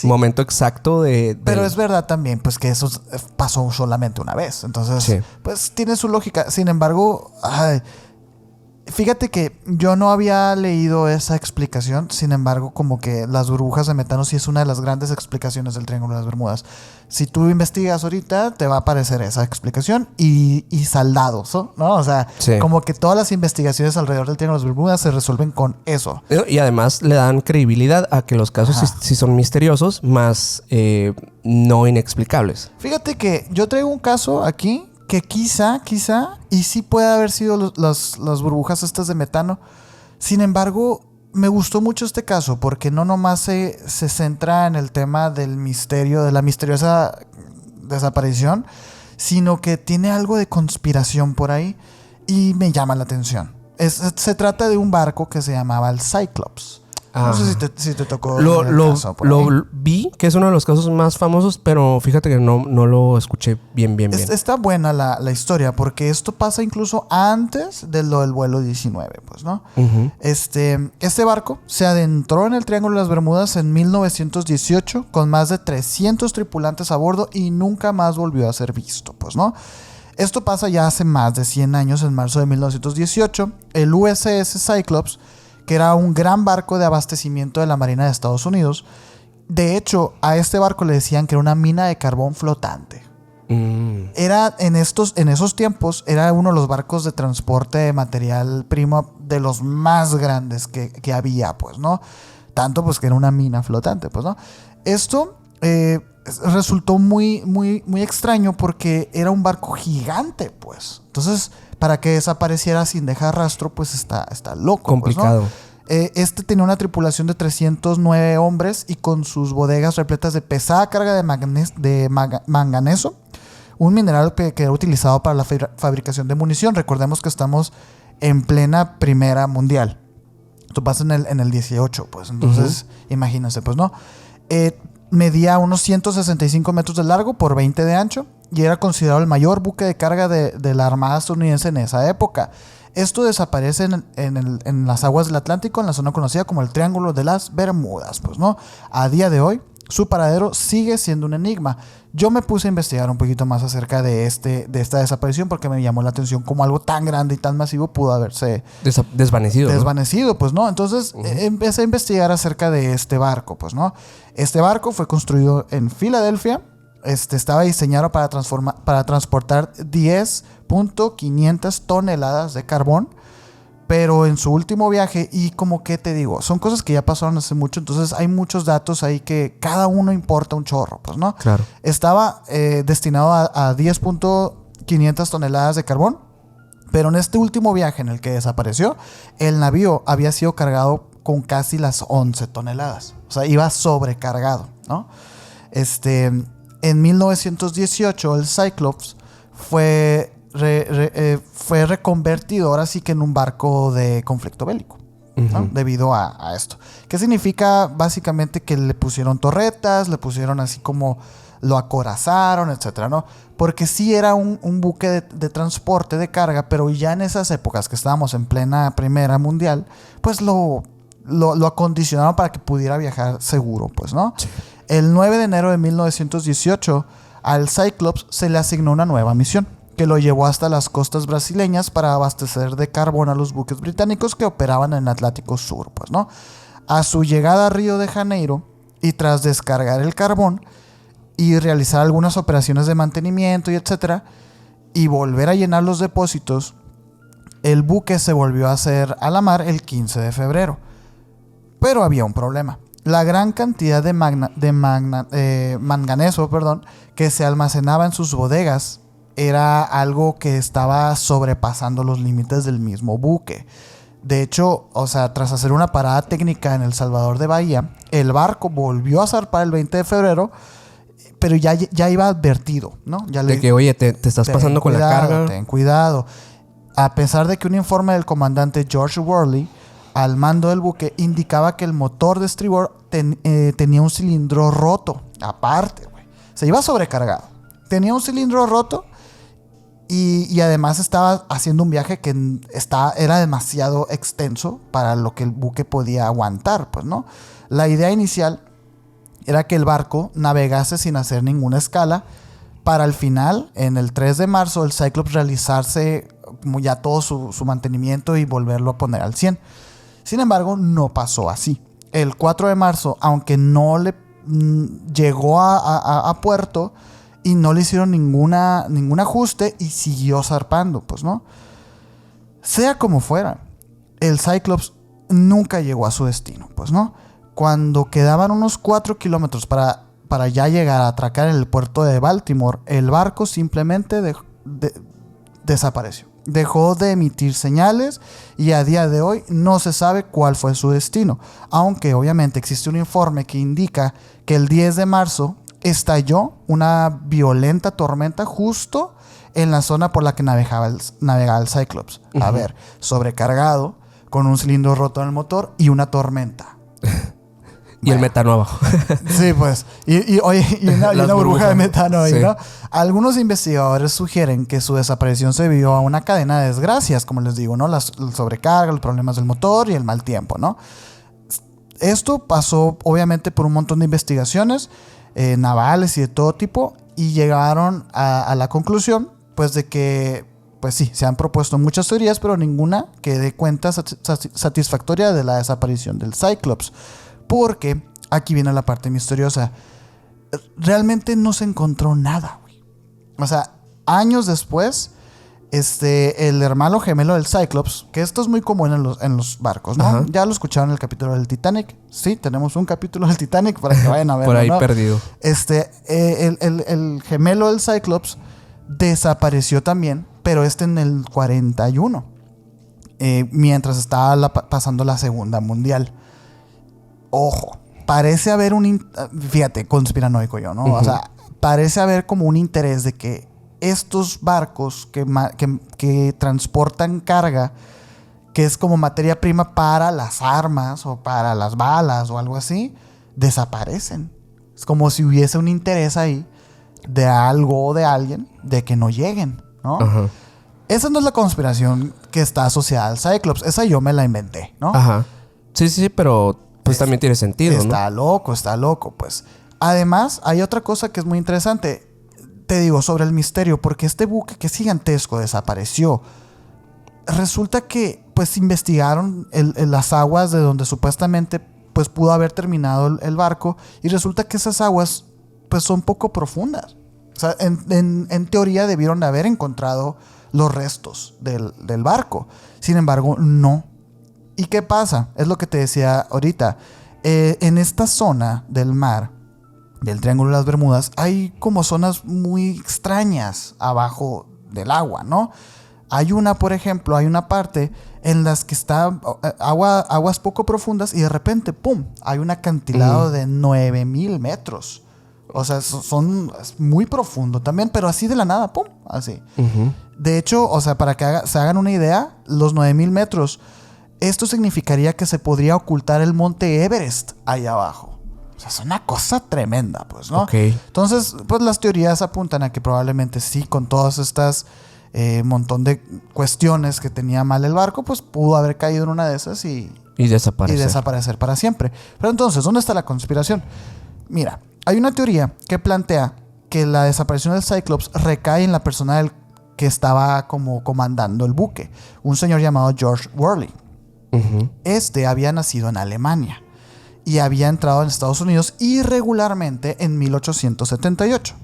momento exacto Pero es verdad también, pues, que eso pasó solamente una vez. Entonces, pues, tiene su lógica. Sin embargo, fíjate que yo no había leído esa explicación. Sin embargo, como que las burbujas de metano sí es una de las grandes explicaciones del Triángulo de las Bermudas. Si tú investigas ahorita, te va a aparecer esa explicación y saldados, ¿no? O sea, como que todas las investigaciones alrededor del Triángulo de las Bermudas se resuelven con eso. Y además le dan credibilidad a que los casos sí son misteriosos, más no inexplicables. Fíjate que yo traigo un caso aquí que quizá, y sí puede haber sido las burbujas estas de metano. Sin embargo, me gustó mucho este caso porque no nomás se centra en el tema del misterio, de la misteriosa desaparición, sino que tiene algo de conspiración por ahí y me llama la atención. Se trata de un barco que se llamaba el Cyclops. No sé si te tocó. Lo vi, que es uno de los casos más famosos, pero fíjate que no lo escuché bien. Está buena la historia, porque esto pasa incluso antes de lo del vuelo 19, pues, ¿no? Este barco se adentró en el Triángulo de las Bermudas en 1918 con más de 300 tripulantes a bordo y nunca más volvió a ser visto, pues, ¿no? Esto pasa ya hace más de 100 años, en marzo de 1918. El USS Cyclops, que era un gran barco de abastecimiento de la Marina de Estados Unidos. De hecho, a este barco le decían que era una mina de carbón flotante. Era en esos tiempos, era uno de los barcos de transporte de material primo de los más grandes que había, pues, ¿no? Tanto, pues, que era una mina flotante, pues, ¿no? Esto resultó muy, muy, muy extraño porque era un barco gigante, pues. Entonces, para que desapareciera sin dejar rastro, pues está loco. Complicado. Pues, ¿no? Tenía una tripulación de 309 hombres y con sus bodegas repletas de pesada carga de manganeso, un mineral que era utilizado para la fabricación de munición. Recordemos que estamos en plena Primera Mundial. esto pasa en el 18, pues. Entonces, imagínense, pues, ¿no? Medía unos 165 metros de largo por 20 de ancho y era considerado el mayor buque de carga de la Armada estadounidense en esa época. Esto desaparece en las aguas del Atlántico, en la zona conocida como el Triángulo de las Bermudas, pues, ¿no? A día de hoy, su paradero sigue siendo un enigma. Yo me puse a investigar un poquito más acerca de esta desaparición porque me llamó la atención cómo algo tan grande y tan masivo pudo haberse desvanecido. Desvanecido, pues, ¿no? Entonces empecé a investigar acerca de este barco, pues, ¿no? Este barco fue construido en Filadelfia. Estaba diseñado para transportar 10.500 toneladas de carbón. Pero en su último viaje, y como que te digo, son cosas que ya pasaron hace mucho, entonces hay muchos datos ahí que cada uno importa un chorro, pues, ¿no? Claro. Estaba destinado a 10.500 toneladas de carbón, pero en este último viaje en el que desapareció, el navío había sido cargado con casi las 11 toneladas. O sea, iba sobrecargado, ¿no? En 1918, el Cyclops fue reconvertido ahora sí que en un barco de conflicto bélico, ¿no? Debido a esto. ¿Qué significa? Básicamente que le pusieron torretas, le pusieron así como lo acorazaron, etcétera, ¿no? Porque sí era un buque de transporte de carga, pero ya en esas épocas que estábamos en plena Primera Mundial, pues lo acondicionaron para que pudiera viajar seguro, pues, ¿no? Sí. El 9 de enero de 1918, al Cyclops se le asignó una nueva misión, que lo llevó hasta las costas brasileñas para abastecer de carbón a los buques británicos que operaban en el Atlántico Sur, pues, ¿no? A su llegada a Río de Janeiro, y tras descargar el carbón y realizar algunas operaciones de mantenimiento y etcétera, y volver a llenar los depósitos, el buque se volvió a hacer a la mar el 15 de febrero. Pero había un problema. La gran cantidad de manganeso, que se almacenaba en sus bodegas era algo que estaba sobrepasando los límites del mismo buque. De hecho, o sea, tras hacer una parada técnica en El Salvador de Bahía, el barco volvió a zarpar el 20 de febrero, pero ya iba advertido, ¿no? De que, oye, te estás pasando con la carga. Ten cuidado. A pesar de que un informe del comandante George Worley al mando del buque indicaba que el motor de estribor tenía un cilindro roto. Aparte, güey. Se iba sobrecargado. Tenía un cilindro roto y además estaba haciendo un viaje que era demasiado extenso para lo que el buque podía aguantar, pues, ¿no? La idea inicial era que el barco navegase sin hacer ninguna escala para al final, en el 3 de marzo, el Cyclops realizarse como ya todo su mantenimiento y volverlo a poner al 100. Sin embargo, no pasó así. El 4 de marzo, aunque no le llegó a puerto y no le hicieron ningún ajuste y siguió zarpando, pues, ¿no? Sea como fuera, el Cyclops nunca llegó a su destino, pues, ¿no? Cuando quedaban unos 4 kilómetros para ya llegar a atracar en el puerto de Baltimore, el barco simplemente desapareció. Dejó de emitir señales y a día de hoy no se sabe cuál fue su destino. Aunque obviamente existe un informe que indica que el 10 de marzo estalló una violenta tormenta justo en la zona por la que navegaba el Cyclops. Uh-huh. A ver, sobrecargado, con un cilindro roto en el motor y una tormenta. Y el metano abajo. Sí, pues. Y una burbuja de metano ahí, sí, ¿no? Algunos investigadores sugieren que su desaparición se debió a una cadena de desgracias, como les digo, ¿no? La sobrecarga, los problemas del motor y el mal tiempo, ¿no? Esto pasó, obviamente, por un montón de investigaciones navales y de todo tipo, y llegaron a la conclusión, pues, de que, pues sí, se han propuesto muchas teorías, pero ninguna que dé cuenta satisfactoria de la desaparición del Cyclops. Porque aquí viene la parte misteriosa. Realmente no se encontró nada, güey. O sea, años después, el hermano gemelo del Cyclops, que esto es muy común en los barcos, ¿no? Ajá. Ya lo escucharon en el capítulo del Titanic. Sí, tenemos un capítulo del Titanic para que vayan a verlo. Por ahí, ¿no? Perdido. El gemelo del Cyclops desapareció también, pero en el 41, mientras estaba pasando la Segunda Mundial. Ojo, parece haber fíjate, conspiranoico yo, ¿no? Uh-huh. O sea, parece haber como un interés de que estos barcos que transportan carga, que es como materia prima para las armas o para las balas o algo así, desaparecen. Es como si hubiese un interés ahí de algo o de alguien de que no lleguen, ¿no? Ajá. Esa no es la conspiración que está asociada al Cyclops. Esa yo me la inventé, ¿no? Ajá. Sí, pero pues también tiene sentido, ¿no? Está loco, pues. Además, hay otra cosa que es muy interesante. Te digo, sobre el misterio, porque este buque que es gigantesco desapareció. Resulta que, pues, investigaron las aguas de donde supuestamente, pues, pudo haber terminado el barco. Y resulta que esas aguas, pues, son poco profundas. O sea, en teoría debieron de haber encontrado los restos del barco. Sin embargo, no. ¿Y qué pasa? Es lo que te decía ahorita. En esta zona del mar, del Triángulo de las Bermudas, hay como zonas muy extrañas abajo del agua, ¿no? Hay por ejemplo, hay una parte en las que está aguas poco profundas y de repente, ¡pum!, hay un acantilado de 9,000 metros. O sea, es muy profundo también, pero así de la nada, ¡pum!, así. De hecho, o sea, para que se hagan una idea, los 9,000 metros, esto significaría que se podría ocultar el monte Everest ahí abajo. O sea, es una cosa tremenda, pues, ¿no? Ok. Entonces, pues las teorías apuntan a que probablemente sí, con todas estas montón de cuestiones que tenía mal el barco, pues pudo haber caído en una de esas y desaparecer para siempre. Pero entonces, ¿dónde está la conspiración? Mira, hay una teoría que plantea que la desaparición del Cyclops recae en la persona que estaba como comandando el buque, un señor llamado George Worley. Este había nacido en Alemania y había entrado en Estados Unidos irregularmente en 1878.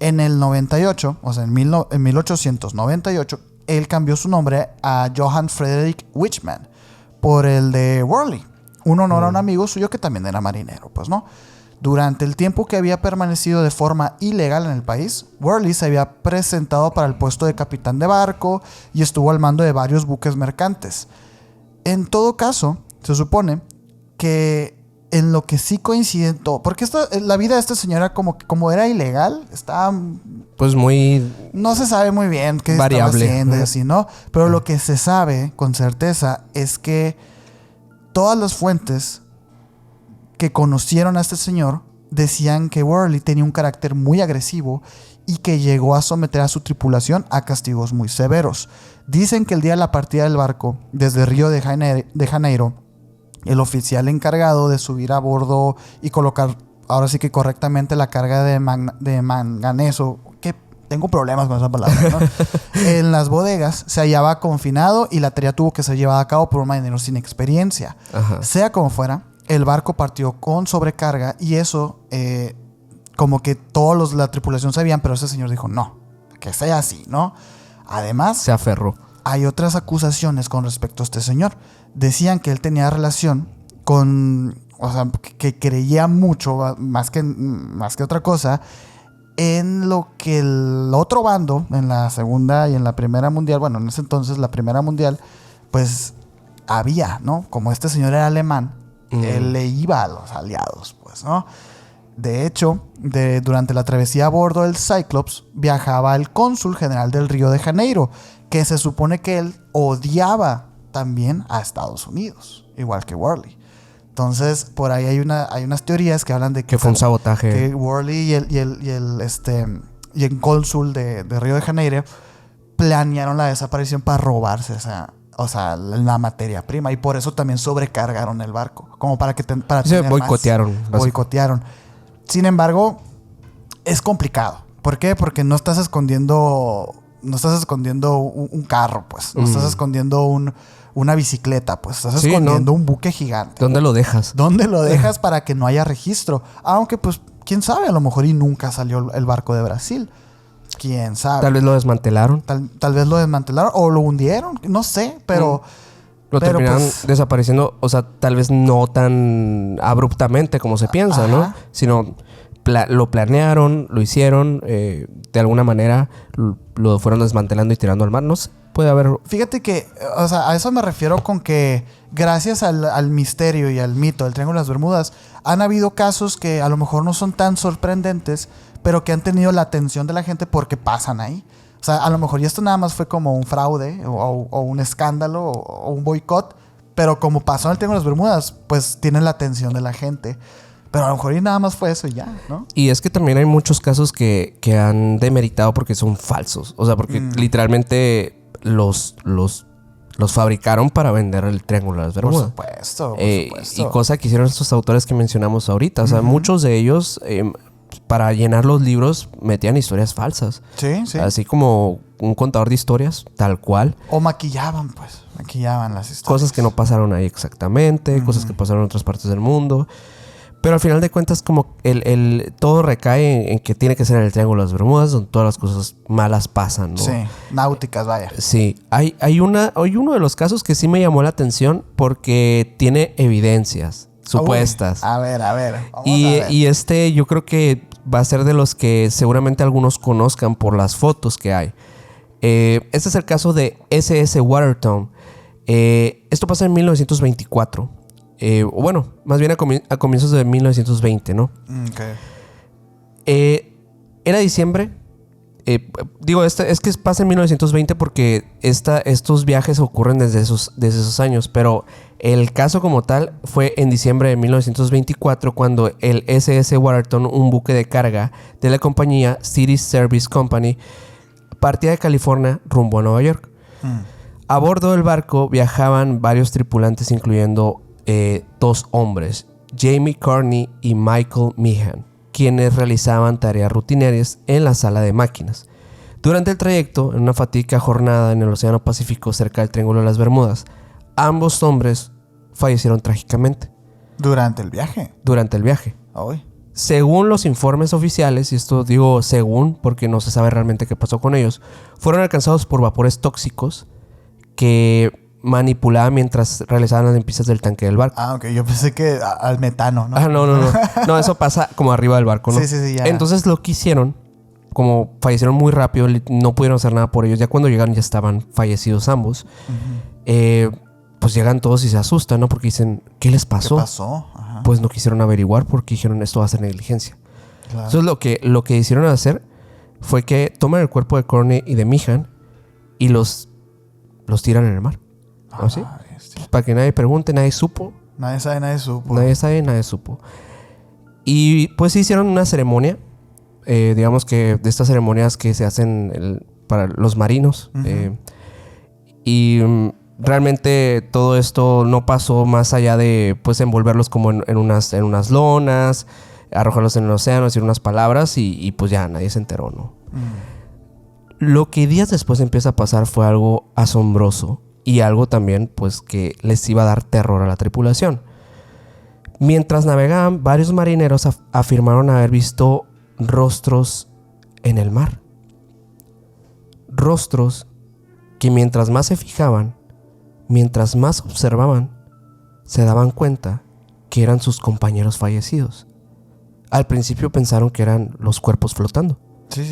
En el 98, o sea, en 1898, él cambió su nombre a Johann Frederick Wichmann por el de Worley, un honor a un amigo suyo que también era marinero, pues, ¿no? Durante el tiempo que había permanecido de forma ilegal en el país, Worley se había presentado para el puesto de capitán de barco y estuvo al mando de varios buques mercantes. En todo caso, se supone que en lo que sí coincide todo, porque la vida de este señor era como era ilegal, estaba pues muy... no se sabe muy bien qué variable. Estaba haciendo y así, ¿no? Pero lo que se sabe con certeza es que todas las fuentes que conocieron a este señor decían que Worley tenía un carácter muy agresivo y que llegó a someter a su tripulación a castigos muy severos. Dicen que el día de la partida del barco desde Río de Janeiro, el oficial encargado de subir a bordo y colocar ahora sí que correctamente la carga de manganeso, que tengo problemas con esa palabra, ¿no? En las bodegas se hallaba confinado y la tarea tuvo que ser llevada a cabo por un marinero sin experiencia. Ajá. Sea como fuera, el barco partió con sobrecarga y eso como que todos la tripulación sabían, pero ese señor dijo no, que sea así, ¿no? Además, se aferró. Hay otras acusaciones con respecto a este señor. Decían que él tenía relación con, o sea, que creía mucho, más que otra cosa, en lo que el otro bando, en la Segunda y en la Primera Mundial, bueno, en ese entonces la Primera Mundial, pues había, ¿no? Como este señor era alemán, él le iba a los aliados, pues, ¿no? De hecho, durante la travesía a bordo del Cyclops, viajaba el cónsul general del Río de Janeiro, que se supone que él odiaba también a Estados Unidos, igual que Worley. Entonces, por ahí hay unas teorías que hablan de que fue un sabotaje. Que Worley y el cónsul de Río de Janeiro planearon la desaparición para robarse la materia prima, y por eso también sobrecargaron el barco, como para tener boicotearon. Boicotearon. Sin embargo, es complicado. ¿Por qué? Porque no estás escondiendo un carro, pues. No estás escondiendo una bicicleta, pues. Estás escondiendo un buque gigante. ¿Dónde lo dejas? ¿Dónde lo dejas para que no haya registro? Aunque, pues, quién sabe, a lo mejor y nunca salió el barco de Brasil. ¿Quién sabe? Tal vez lo desmantelaron. Tal vez lo desmantelaron o lo hundieron, no sé, pero... Lo terminaron desapareciendo, o sea, tal vez no tan abruptamente como se piensa, ¿no? Sino lo planearon, lo hicieron, de alguna manera lo fueron desmantelando y tirando al mar. No sé, puede haber... Fíjate que, o sea, a eso me refiero con que gracias al misterio y al mito del Triángulo de las Bermudas, han habido casos que a lo mejor no son tan sorprendentes, pero que han tenido la atención de la gente porque pasan ahí. O sea, a lo mejor y esto nada más fue como un fraude o un escándalo o un boicot, pero como pasó en el Triángulo de las Bermudas, pues tienen la atención de la gente. Pero a lo mejor y nada más fue eso y ya, ¿no? Y es que también hay muchos casos que han demeritado porque son falsos. O sea, porque literalmente los fabricaron para vender el Triángulo de las Bermudas. Por supuesto, por supuesto. Y cosa que hicieron estos autores que mencionamos ahorita. O sea, muchos de ellos, para llenar los libros, metían historias falsas. Sí, sí. Así como un contador de historias, tal cual. O maquillaban las historias. Cosas que no pasaron ahí exactamente, cosas que pasaron en otras partes del mundo. Pero al final de cuentas, como todo recae en que tiene que ser en el Triángulo de las Bermudas, donde todas las cosas malas pasan, ¿no? Sí, náuticas, vaya. Sí, hay uno de los casos que sí me llamó la atención porque tiene evidencias supuestas. Uy, a ver. Vamos a ver. Y yo creo que va a ser de los que seguramente algunos conozcan por las fotos que hay. Este es el caso de SS Watertown. Esto pasa en 1924. Bueno, más bien a comienzos de 1920, ¿no? Okay. Era diciembre. Es que pasa en 1920 porque estos viajes ocurren desde esos años. Pero el caso como tal fue en diciembre de 1924 cuando el SS Watertown, un buque de carga de la compañía City Service Company, partía de California rumbo a Nueva York. A bordo del barco viajaban varios tripulantes, incluyendo 2 hombres, Jamie Carney y Michael Meehan, quienes realizaban tareas rutinarias en la sala de máquinas. Durante el trayecto, en una fatídica jornada en el Océano Pacífico cerca del Triángulo de las Bermudas, ambos hombres fallecieron trágicamente. ¿Durante el viaje? Durante el viaje. Uy. Según los informes oficiales, y esto digo según porque no se sabe realmente qué pasó con ellos, fueron alcanzados por vapores tóxicos que manipulaban mientras realizaban las limpiezas del tanque del barco. Ah, ok. Yo pensé que al metano, ¿no? No. No, eso pasa como arriba del barco, ¿no? Sí, ya. Entonces lo que hicieron, como fallecieron muy rápido, no pudieron hacer nada por ellos. Ya cuando llegaron ya estaban fallecidos ambos. Pues llegan todos y se asustan, ¿no? Porque dicen, ¿qué les pasó? ¿Qué pasó? Ajá. Pues no quisieron averiguar porque dijeron, esto va a ser negligencia. Claro. Entonces lo que hicieron hacer fue que toman el cuerpo de Carney y de Meehan y los tiran en el mar. ¿No? ¿Sí? Para que nadie pregunte, nadie supo. Nadie sabe, nadie supo. Nadie sabe, nadie supo. Y pues hicieron una ceremonia. Digamos que de estas ceremonias que se hacen para los marinos. Realmente todo esto no pasó más allá de pues envolverlos como en unas lonas, arrojarlos en el océano, decir unas palabras y pues ya nadie se enteró, ¿no? Lo que días después empieza a pasar fue algo asombroso y algo también pues que les iba a dar terror a la tripulación. Mientras navegaban, varios marineros afirmaron haber visto rostros en el mar. Rostros que mientras más se fijaban, mientras más observaban, se daban cuenta que eran sus compañeros fallecidos. Al principio pensaron que eran los cuerpos flotando. Sí.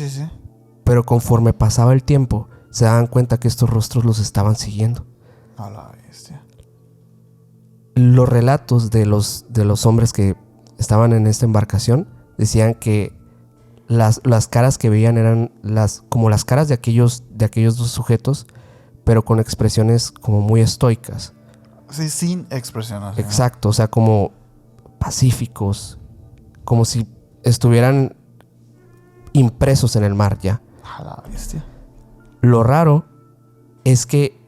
Pero conforme pasaba el tiempo, se daban cuenta que estos rostros los estaban siguiendo. A la bestia. Los relatos de los hombres que estaban en esta embarcación decían que las caras que veían eran como las caras de aquellos 2 sujetos, pero con expresiones como muy estoicas. Sí, sin expresiones. Exacto, o sea, como pacíficos, como si estuvieran impresos en el mar ya. A la bestia. Lo raro es que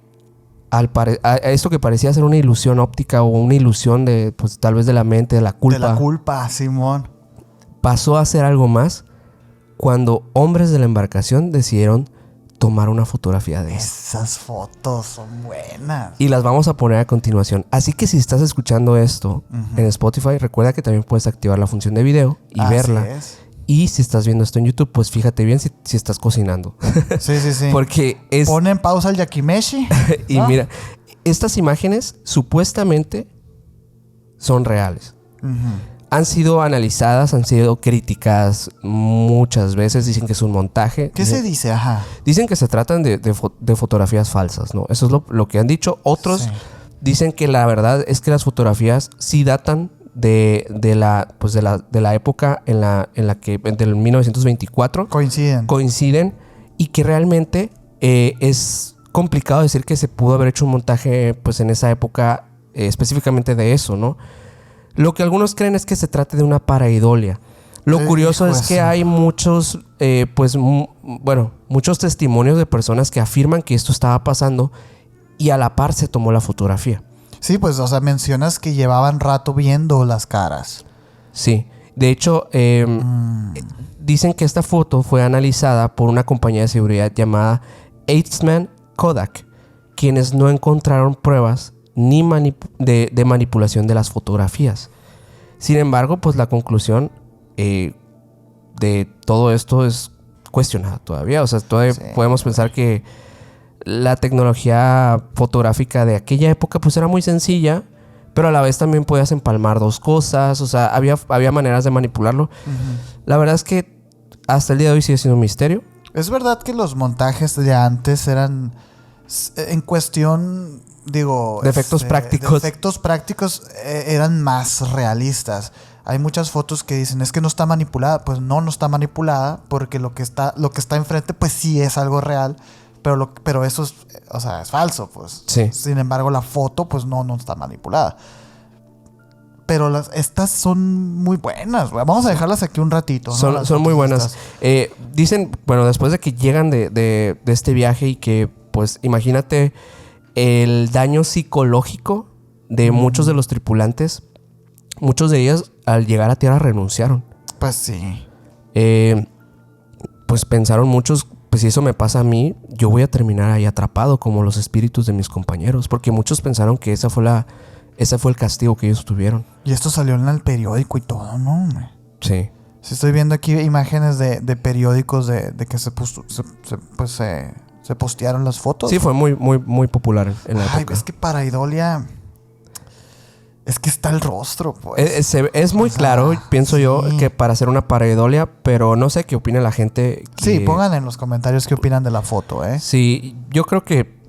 a esto que parecía ser una ilusión óptica o una ilusión de, pues tal vez de la mente, de la culpa. De la culpa, Simón. Pasó a ser algo más cuando hombres de la embarcación decidieron tomar una fotografía de eso. Esas fotos son buenas. Y las vamos a poner a continuación. Así que si estás escuchando esto en Spotify, recuerda que también puedes activar la función de video y Así verla. Es. Y si estás viendo esto en YouTube, pues fíjate bien si estás cocinando. Sí. Porque Pon en pausa el yakimeshi. Y mira, estas imágenes supuestamente son reales. Han sido analizadas, han sido criticadas muchas veces. Dicen que es un montaje. ¿Qué se dice? Ajá. Dicen que se tratan de fotografías falsas, ¿no? Eso es lo que han dicho. Otros dicen que la verdad es que las fotografías sí datan de la época en la que del 1924 coinciden y que realmente es complicado decir que se pudo haber hecho un montaje pues en esa época específicamente de eso, ¿no? Lo que algunos creen es que se trata de una pareidolia. Lo curioso es que hay muchos, muchos testimonios de personas que afirman que esto estaba pasando y a la par se tomó la fotografía. Sí, pues, o sea, mencionas que llevaban rato viendo las caras. Sí. De hecho, dicen que esta foto fue analizada por una compañía de seguridad llamada Eastman Kodak, quienes no encontraron pruebas ni de manipulación de las fotografías. Sin embargo, pues la conclusión de todo esto es cuestionada todavía. O sea, todavía podemos pensar que la tecnología fotográfica de aquella época pues era muy sencilla, pero a la vez también podías empalmar dos cosas. O sea, había maneras de manipularlo. La verdad es que hasta el día de hoy sigue siendo un misterio. Es verdad que los montajes de antes eran, en cuestión, digo... de efectos prácticos. De efectos prácticos eran más realistas. Hay muchas fotos que dicen, es que no está manipulada. Pues no está manipulada, porque lo que está enfrente, pues sí es algo real. Pero eso es, o sea, es falso, pues. Sí. Sin embargo, la foto, pues no está manipulada. Pero estas son muy buenas, güey. Vamos a dejarlas aquí un ratito, ¿no? Son muy buenas. Dicen, bueno, después de que llegan de este viaje y que, pues, imagínate el daño psicológico de muchos de los tripulantes. Muchos de ellos, al llegar a tierra, renunciaron. Pues sí. Pues pensaron muchos, pues si eso me pasa a mí, yo voy a terminar ahí atrapado como los espíritus de mis compañeros. Porque muchos pensaron que ese fue el castigo que ellos tuvieron. Y esto salió en el periódico y todo, ¿no? Sí. Sí, estoy viendo aquí imágenes de periódicos de que se postearon las fotos. Sí, fue muy, muy, muy popular en la época. Es que pareidolia... Es que está el rostro, pues. Es muy claro, pienso yo, que para hacer una pareidolia, pero no sé qué opina la gente. Sí, pongan en los comentarios qué opinan de la foto, ¿eh? Sí, yo creo que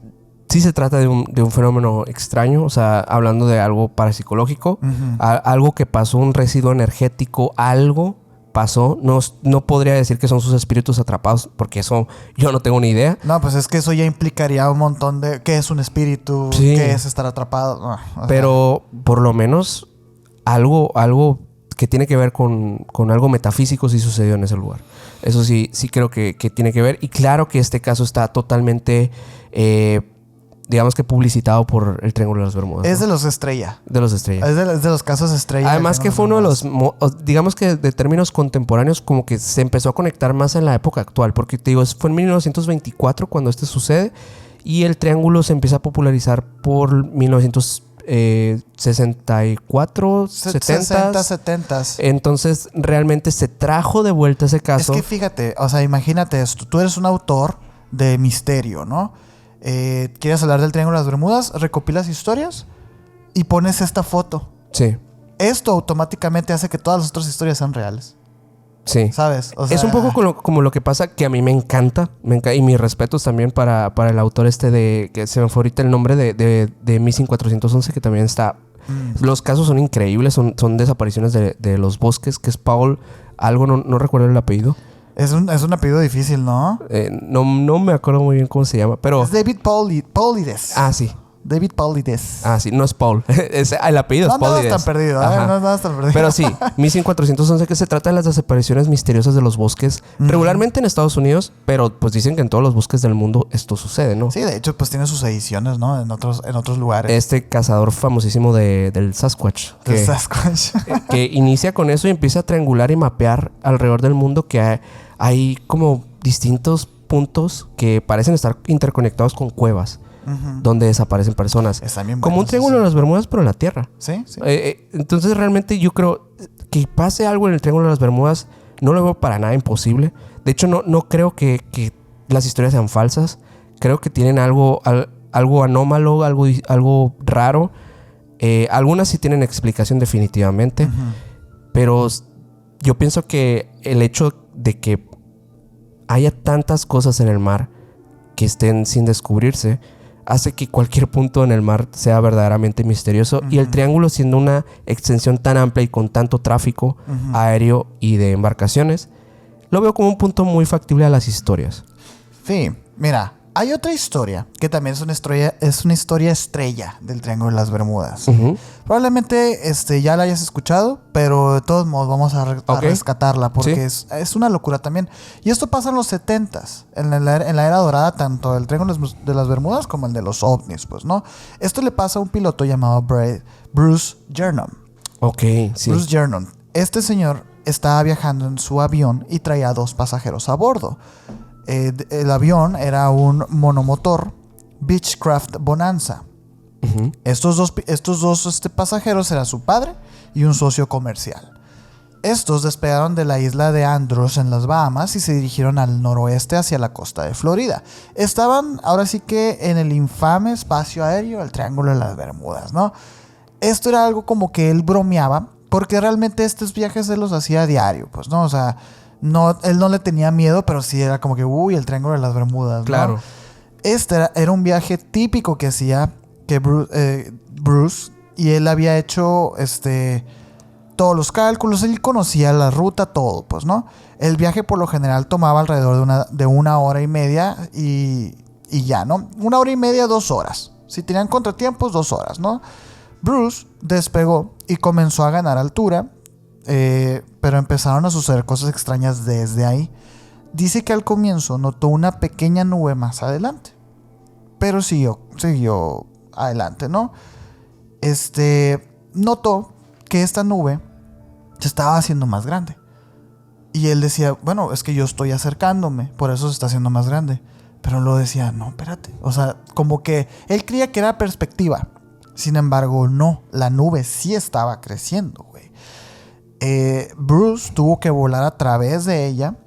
sí se trata de un fenómeno extraño, o sea, hablando de algo parapsicológico, algo que pasó, un residuo energético, algo pasó. No podría decir que son sus espíritus atrapados, porque eso yo no tengo ni idea. No, pues es que eso ya implicaría un montón de... ¿Qué es un espíritu? Sí. ¿Qué es estar atrapado? Pero por lo menos algo que tiene que ver con algo metafísico sí sucedió en ese lugar. Eso sí creo que tiene que ver. Y claro que este caso está totalmente... digamos que publicitado por el Triángulo de las Bermudas. Es, ¿no?, de los estrella. De los estrella. Es de los casos estrella. Además que fue uno de los... digamos que de términos contemporáneos como que se empezó a conectar más en la época actual. Porque te digo, fue en 1924 cuando sucede. Y el triángulo se empieza a popularizar por 1964, 70. Entonces realmente se trajo de vuelta ese caso. Es que fíjate, o sea, imagínate esto. Tú eres un autor de misterio, ¿no? ¿Quieres hablar del Triángulo de las Bermudas? Recopilas historias y pones esta foto. Sí. Esto automáticamente hace que todas las otras historias sean reales. Sí. ¿Sabes? O sea, es un poco como lo que pasa, que a mí me encanta. Y mis respetos también para el autor que se me fue ahorita el nombre de Missing 411, que también está... Los casos son increíbles. Son desapariciones de los bosques, que es Paul... Algo, no recuerdo el apellido. Es un apellido difícil, ¿no? No me acuerdo muy bien cómo se llama, pero... Es David Paulides. Ah, sí. David Paulides. Ah, sí. No es Paul. El apellido es Paulides. No estás tan perdido, ¿eh? No estás tan perdido. Pero sí, Missing 411, que se trata de las desapariciones misteriosas de los bosques. Regularmente en Estados Unidos, pero pues dicen que en todos los bosques del mundo esto sucede, ¿no? Sí, de hecho, pues tiene sus ediciones, ¿no? En otros lugares. Este cazador famosísimo del Sasquatch. Que inicia con eso y empieza a triangular y mapear alrededor del mundo, que hay como distintos puntos que parecen estar interconectados con cuevas. Donde desaparecen personas. Como un triángulo de las Bermudas, pero en la Tierra. Sí. Entonces realmente yo creo que pase algo en el Triángulo de las Bermudas. No lo veo para nada imposible. De hecho, no creo que las historias sean falsas. Creo que tienen algo anómalo, algo raro. Algunas sí tienen explicación definitivamente. Pero yo pienso que el hecho de que haya tantas cosas en el mar que estén sin descubrirse hace que cualquier punto en el mar sea verdaderamente misterioso. Y el triángulo, siendo una extensión tan amplia y con tanto tráfico aéreo y de embarcaciones, lo veo como un punto muy factible a las historias. Sí, mira, hay otra historia que también es una historia estrella del Triángulo de las Bermudas. Probablemente ya la hayas escuchado, pero de todos modos vamos a rescatarla porque es una locura también. Y esto pasa en los 70s, en la era dorada, tanto del Triángulo de las Bermudas como el de los ovnis, pues, ¿no? Esto le pasa a un piloto llamado Bruce Jernon. Ok, sí. Bruce Jernon. Este señor estaba viajando en su avión y traía 2 pasajeros a bordo. El avión era un monomotor Beechcraft Bonanza. Estos dos pasajeros eran su padre y un socio comercial. Estos despegaron de la isla de Andros en las Bahamas y se dirigieron al noroeste hacia la costa de Florida. Estaban ahora sí que en el infame espacio aéreo, el Triángulo de las Bermudas, ¿no? Esto era algo como que él bromeaba, porque realmente estos viajes él los hacía a diario, pues, ¿no? O sea, él no le tenía miedo, pero sí era como que, el Triángulo de las Bermudas, ¿no? Claro. Este era un viaje típico que hacía Bruce, y él había hecho todos los cálculos, él conocía la ruta, todo, pues, ¿no? El viaje por lo general tomaba alrededor de una hora y media y ya, ¿no? 1 hora y media, 2 horas. Si tenían contratiempos, 2 horas, ¿no? Bruce despegó y comenzó a ganar altura, pero empezaron a suceder cosas extrañas desde ahí. Dice que al comienzo notó una pequeña nube más adelante, pero siguió adelante, ¿no? Notó que esta nube se estaba haciendo más grande. Y él decía, bueno, es que yo estoy acercándome, por eso se está haciendo más grande. Pero luego decía, no, espérate. O sea, como que él creía que era perspectiva. Sin embargo, no, la nube sí estaba creciendo, güey. Bruce tuvo que volar a través de ella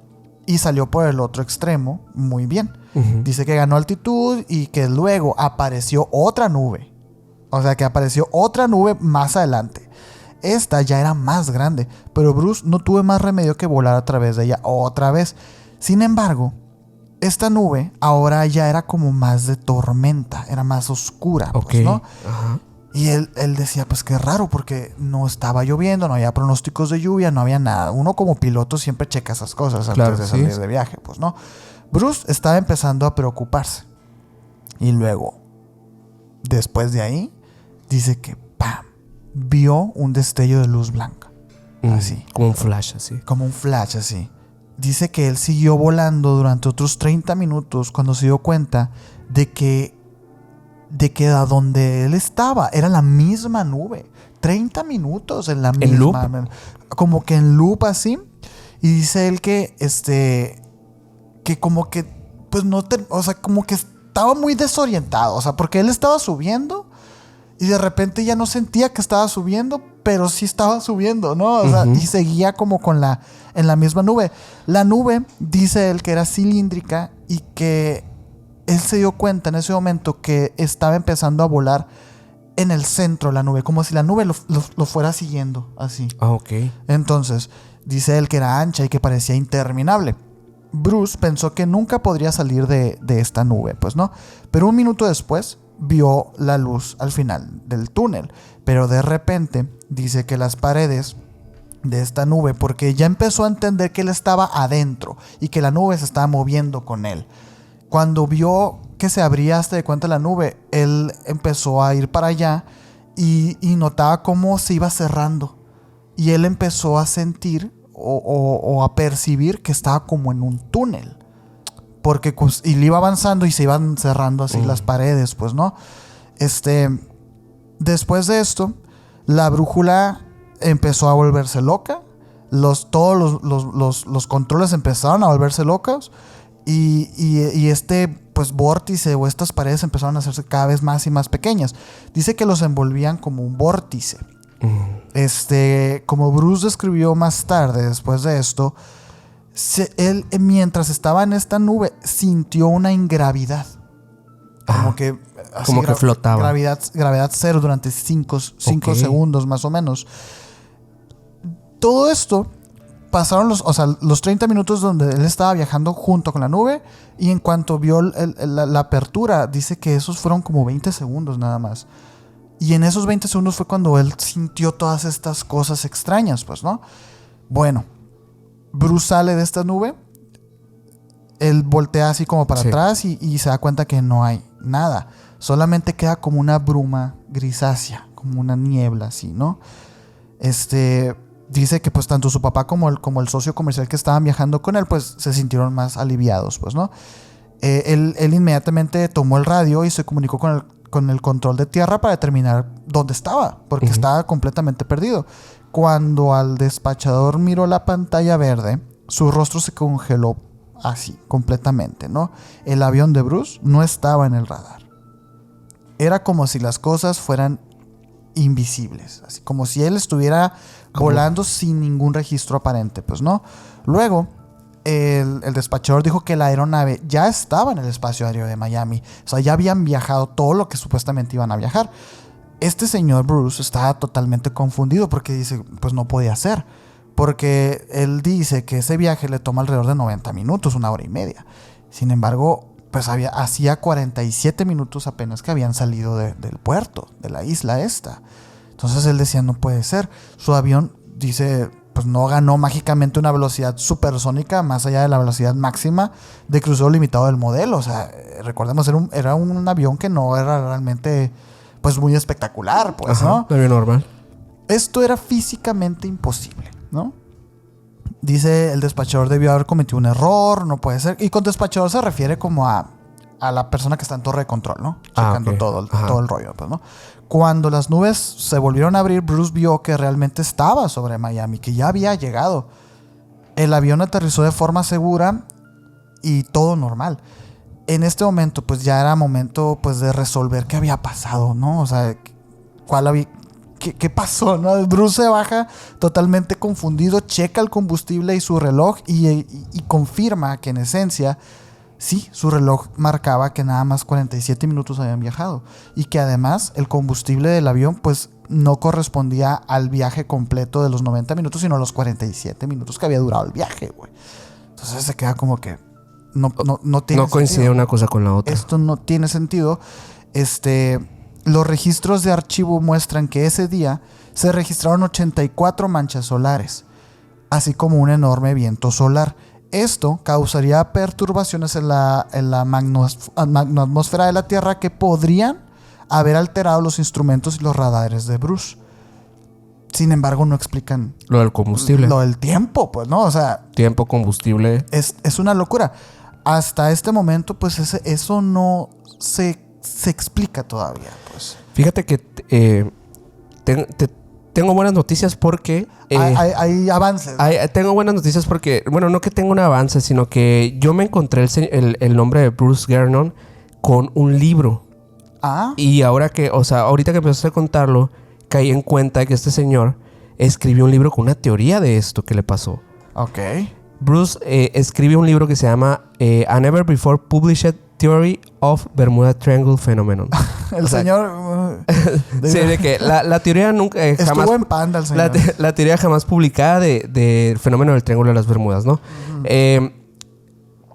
y salió por el otro extremo muy bien. Dice que ganó altitud y que luego apareció otra nube. O sea, que apareció otra nube más adelante. Esta ya era más grande, pero Bruce no tuvo más remedio que volar a través de ella otra vez. Sin embargo, esta nube ahora ya era como más de tormenta, era más oscura, pues, ¿no? Ajá. Y él decía, pues qué raro, porque no estaba lloviendo, no había pronósticos de lluvia, no había nada. Uno como piloto siempre checa esas cosas antes de salir de viaje, pues, ¿no? Bruce estaba empezando a preocuparse. Y luego, después de ahí, dice que ¡pam! Vio un destello de luz blanca. Así. Como un flash, así. Como un flash, así. Dice que él siguió volando durante otros 30 minutos cuando se dio cuenta de que a donde él estaba era la misma nube. 30 minutos en la misma. ¿En loop? Como que en loop así. Y dice él que que como que pues o sea, como que estaba muy desorientado. O sea, porque él estaba subiendo y de repente ya no sentía que estaba subiendo, pero sí estaba subiendo, ¿no? O sea, y seguía como en la misma nube. La nube, dice él, que era cilíndrica y que él se dio cuenta en ese momento que estaba empezando a volar en el centro de la nube, como si la nube lo fuera siguiendo, así. Ah, ok. Entonces, dice él que era ancha y que parecía interminable. Bruce pensó que nunca podría salir de esta nube, pues, ¿no? Pero un minuto después vio la luz al final del túnel, pero de repente dice que las paredes de esta nube, porque ya empezó a entender que él estaba adentro y que la nube se estaba moviendo con él. Cuando vio que se abría hasta de cuenta la nube, él empezó a ir para allá y notaba cómo se iba cerrando, y él empezó a sentir o a percibir que estaba como en un túnel. Porque y le iba avanzando y se iban cerrando así las paredes, pues, ¿no? Después de esto, la brújula empezó a volverse loca. Todos los controles empezaron a volverse locos. Y pues vórtice o estas paredes empezaron a hacerse cada vez más y más pequeñas. Dice que los envolvían como un vórtice. Como Bruce describió más tarde, después de esto, él, mientras estaba en esta nube, sintió una ingravidad. Como que flotaba. Gravedad cero durante 5 segundos más o menos. Todo esto pasaron los 30 minutos donde él estaba viajando junto con la nube, y en cuanto vio la apertura, dice que esos fueron como 20 segundos nada más. Y en esos 20 segundos fue cuando él sintió todas estas cosas extrañas, pues, ¿no? Bueno, Bruce sale de esta nube él voltea así como para Sí. atrás y se da cuenta que no hay nada. Solamente queda como una bruma grisácea, como una niebla así, ¿no? Dice que pues tanto su papá como el socio comercial que estaban viajando con él pues se sintieron más aliviados, pues, ¿no? Él inmediatamente tomó el radio y se comunicó con el control de tierra para determinar dónde estaba, porque estaba completamente perdido. Cuando al despachador miró la pantalla verde, su rostro se congeló así, completamente, ¿no? El avión de Bruce no estaba en el radar. Era como si las cosas fueran invisibles, así como si él estuviera volando sin ningún registro aparente, pues, ¿no? Luego, el despachador dijo que la aeronave ya estaba en el espacio aéreo de Miami. O sea, ya habían viajado todo lo que supuestamente iban a viajar. Este señor Bruce estaba totalmente confundido porque dice, pues no podía ser. Porque él dice que ese viaje le toma alrededor de 90 minutos, 1 hora y media. Sin embargo, pues hacía 47 minutos apenas que habían salido del puerto, de la isla esta. Entonces él decía, no puede ser. Su avión, dice, pues no ganó mágicamente una velocidad supersónica más allá de la velocidad máxima de crucero limitado del modelo. O sea, recordemos, era un avión que no era realmente pues muy espectacular, pues, Ajá, ¿no? un avión normal. Esto era físicamente imposible, ¿no? Dice, el despachador debió haber cometido un error, no puede ser. Y con despachador se refiere como a la persona que está en torre de control, ¿no? Checando ok. todo el rollo, pues, ¿no? Cuando las nubes se volvieron a abrir, Bruce vio que realmente estaba sobre Miami, que ya había llegado. El avión aterrizó de forma segura y todo normal. En este momento, pues ya era momento pues de resolver qué había pasado, ¿no? O sea, ¿qué pasó, no? Bruce se baja totalmente confundido, checa el combustible y su reloj y confirma que en esencia, sí, su reloj marcaba que nada más 47 minutos habían viajado y que además el combustible del avión pues no correspondía al viaje completo de los 90 minutos, sino a los 47 minutos que había durado el viaje, güey. Entonces se queda como que no tiene No coincide sentido. una cosa con la otra. Esto no tiene sentido. Los registros de archivo muestran que ese día se registraron 84 manchas solares, así como un enorme viento solar. Esto causaría perturbaciones en la atmósfera de la Tierra que podrían haber alterado los instrumentos y los radares de Bruce. Sin embargo, no explican Lo del combustible. lo del tiempo, pues, ¿no? O sea, Tiempo, combustible. es una locura. Hasta este momento, pues, eso no se explica todavía, pues. Fíjate que tengo buenas noticias porque... Hay avances. tengo buenas noticias porque... Bueno, no que tenga un avance, sino que yo me encontré el nombre de Bruce Gernon con un libro. Ah, Y ahora que... O sea, ahorita que empezaste a contarlo, caí en cuenta de que este señor escribió un libro con una teoría de esto que le pasó. ok. Bruce escribió un libro que se llama A Never Before Published Theory of Bermuda Triangle Phenomenon. El señor... Sí, de que la teoría nunca jamás... Estuvo en Panda el señor. La teoría jamás publicada del fenómeno del Triángulo de las Bermudas, ¿no? Uh-huh.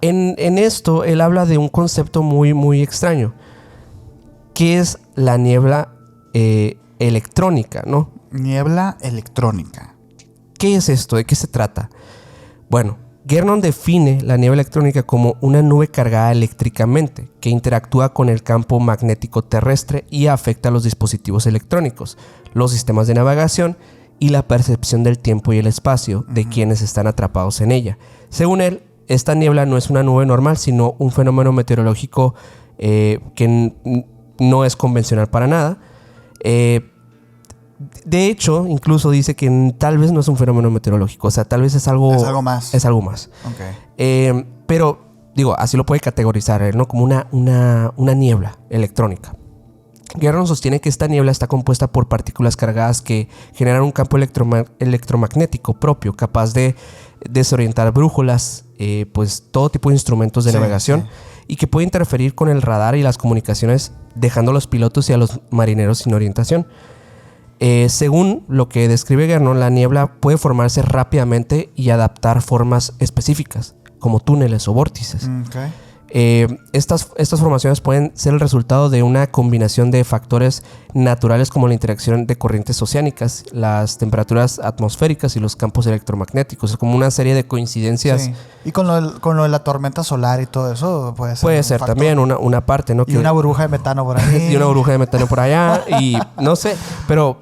En esto, él habla de un concepto muy, muy extraño. Que es la niebla electrónica, ¿no? Niebla electrónica. ¿Qué es esto? ¿De qué se trata? Bueno, Gernon define la niebla electrónica como una nube cargada eléctricamente que interactúa con el campo magnético terrestre y afecta a los dispositivos electrónicos, los sistemas de navegación y la percepción del tiempo y el espacio de quienes están atrapados en ella. Según él, esta niebla no es una nube normal, sino un fenómeno meteorológico que no es convencional para nada. De hecho, incluso dice que tal vez no es un fenómeno meteorológico. O sea, tal vez es algo... Es algo más. Es algo más. Ok. Pero, digo, así lo puede categorizar, ¿no? Como una niebla electrónica. Gernon sostiene que esta niebla está compuesta por partículas cargadas que generan un campo electromagnético propio, capaz de desorientar brújulas, pues todo tipo de instrumentos de navegación, sí. Y que puede interferir con el radar y las comunicaciones, dejando a los pilotos y a los marineros sin orientación. Según lo que describe Gernon, la niebla puede formarse rápidamente y adaptar formas específicas, como túneles o vórtices. Ok. Estas formaciones pueden ser el resultado de una combinación de factores naturales como la interacción de corrientes oceánicas, las temperaturas atmosféricas y los campos electromagnéticos. Es como una serie de coincidencias. Sí. Y con lo de la tormenta solar y todo eso puede ser. Puede ser también una parte, ¿no? Y una burbuja de metano por ahí. Y una burbuja de metano por allá. Y no sé, pero...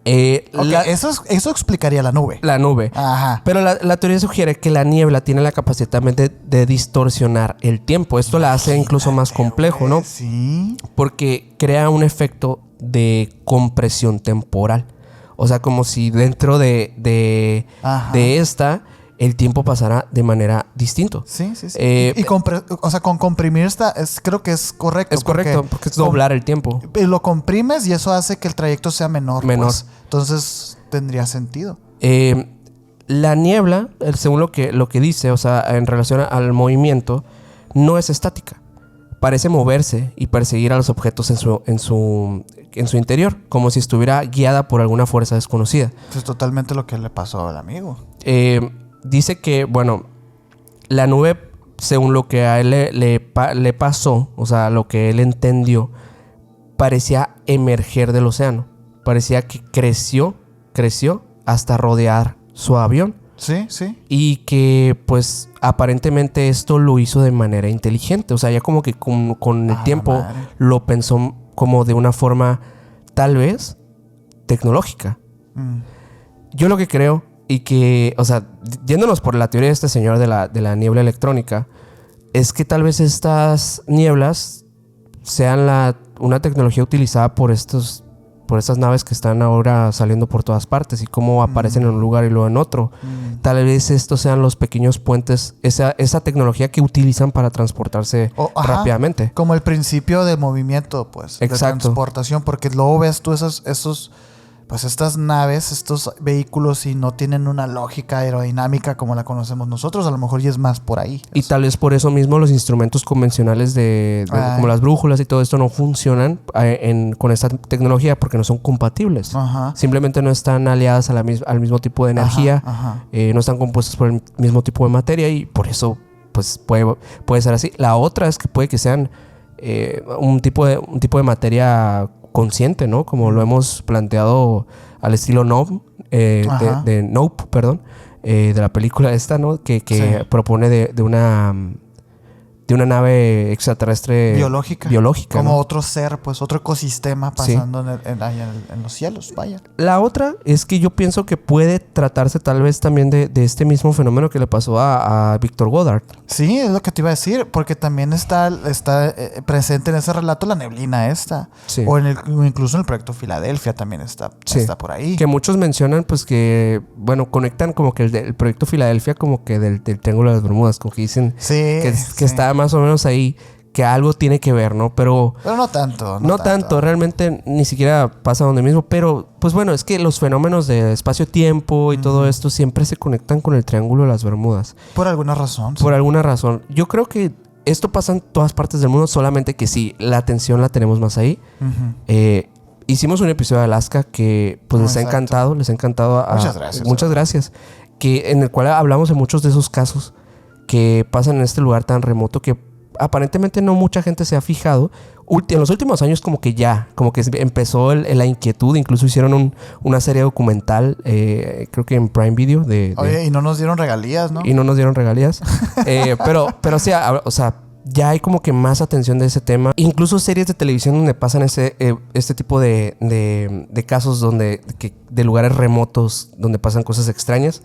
eso explicaría la nube. La nube. Ajá. Pero la teoría sugiere que la niebla tiene la capacidad también de distorsionar el tiempo. Esto la hace incluso más complejo, ¿no? Sí. Porque crea un efecto de compresión temporal. O sea, como si dentro de esta el tiempo pasara de manera distinto. Sí. Con comprimir creo que es correcto. Es correcto, porque es doblar el tiempo. Lo comprimes y eso hace que el trayecto sea menor. Pues. Entonces tendría sentido. La niebla, según lo que dice, o sea, en relación al movimiento, no es estática. Parece moverse y perseguir a los objetos en su interior, como si estuviera guiada por alguna fuerza desconocida. Es totalmente lo que le pasó al amigo. Dice que, bueno, la nube, según lo que a él le pasó, o sea, lo que él entendió, parecía emerger del océano. Parecía que creció hasta rodear su avión. Sí. Y que, pues, aparentemente esto lo hizo de manera inteligente. O sea, ya como que con el tiempo lo pensó como de una forma, tal vez, tecnológica. Yo lo que creo, y que, o sea, yéndonos por la teoría de este señor de la niebla electrónica, es que tal vez estas nieblas sean una tecnología utilizada por estas naves que están ahora saliendo por todas partes y cómo aparecen en un lugar y luego en otro. Tal vez estos sean los pequeños puentes, esa tecnología que utilizan para transportarse rápidamente. Como el principio de movimiento, pues. Exacto. De transportación, porque luego ves tú estas naves, estos vehículos y no tienen una lógica aerodinámica como la conocemos nosotros. A lo mejor ya es más por ahí. Y tal vez por eso mismo los instrumentos convencionales como las brújulas y todo esto no funcionan con esta tecnología porque no son compatibles. Simplemente no están aliadas al mismo tipo de energía. No están compuestas por el mismo tipo de materia y por eso pues puede ser así. La otra es que puede que sean un tipo de materia consciente, ¿no? Como lo hemos planteado al estilo Nope, de Nope, perdón, de la película esta, ¿no? Que propone de una nave extraterrestre biológica, como ¿no? otro ser, pues otro ecosistema pasando en los cielos, vaya. La otra es que yo pienso que puede tratarse tal vez también de este mismo fenómeno que le pasó a Victor Goddard. Sí, es lo que te iba a decir, porque también está presente en ese relato la neblina esta. Sí. O incluso en el proyecto Filadelfia también está por ahí. Que muchos mencionan, pues que, bueno, conectan como que el proyecto Filadelfia como que del Triángulo de las Bermudas, como que dicen que está más o menos ahí, que algo tiene que ver, ¿no? Pero no tanto. No tanto, realmente ni siquiera pasa donde mismo, pero pues bueno, es que los fenómenos de espacio-tiempo y todo esto siempre se conectan con el Triángulo de las Bermudas. Por alguna razón. Por alguna razón. Yo creo que esto pasa en todas partes del mundo, solamente que sí, la atención la tenemos más ahí. Hicimos un episodio de Alaska que pues les ha encantado. Muchas gracias. En el cual hablamos de muchos de esos casos que pasan en este lugar tan remoto que aparentemente no mucha gente se ha fijado. En los últimos años como que empezó la inquietud. Incluso hicieron una serie documental, creo que en Prime Video. Oye, y no nos dieron regalías, ¿no? Y no nos dieron regalías. pero sí, o sea, ya hay como que más atención de ese tema. Incluso series de televisión donde pasan este tipo de casos de lugares remotos donde pasan cosas extrañas.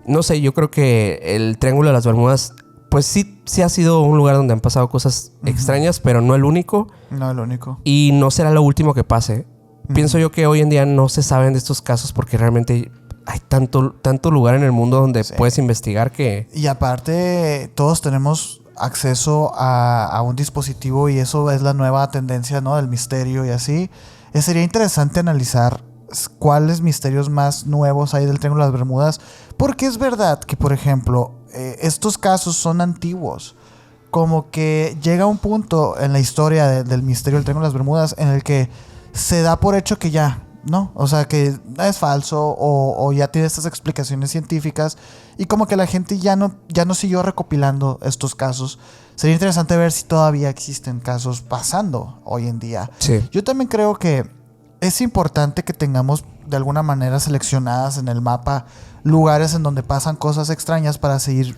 No sé, yo creo que el Triángulo de las Bermudas, pues sí ha sido un lugar donde han pasado cosas extrañas, pero no el único. No el único. Y no será lo último que pase. Pienso yo que hoy en día no se saben de estos casos porque realmente hay tanto lugar en el mundo donde puedes investigar que... Y aparte, todos tenemos acceso a un dispositivo y eso es la nueva tendencia, ¿no? Del misterio y así. Sería interesante analizar cuáles misterios más nuevos hay del Triángulo de las Bermudas, porque es verdad que, por ejemplo, estos casos son antiguos. Como que llega un punto en la historia del misterio del Triángulo de las Bermudas en el que se da por hecho que ya no, o sea, que es falso o ya tiene estas explicaciones científicas y como que la gente ya no siguió recopilando estos casos. Sería interesante ver si todavía existen casos pasando hoy en día. Sí. Yo también creo que es importante que tengamos de alguna manera seleccionadas en el mapa lugares en donde pasan cosas extrañas para seguir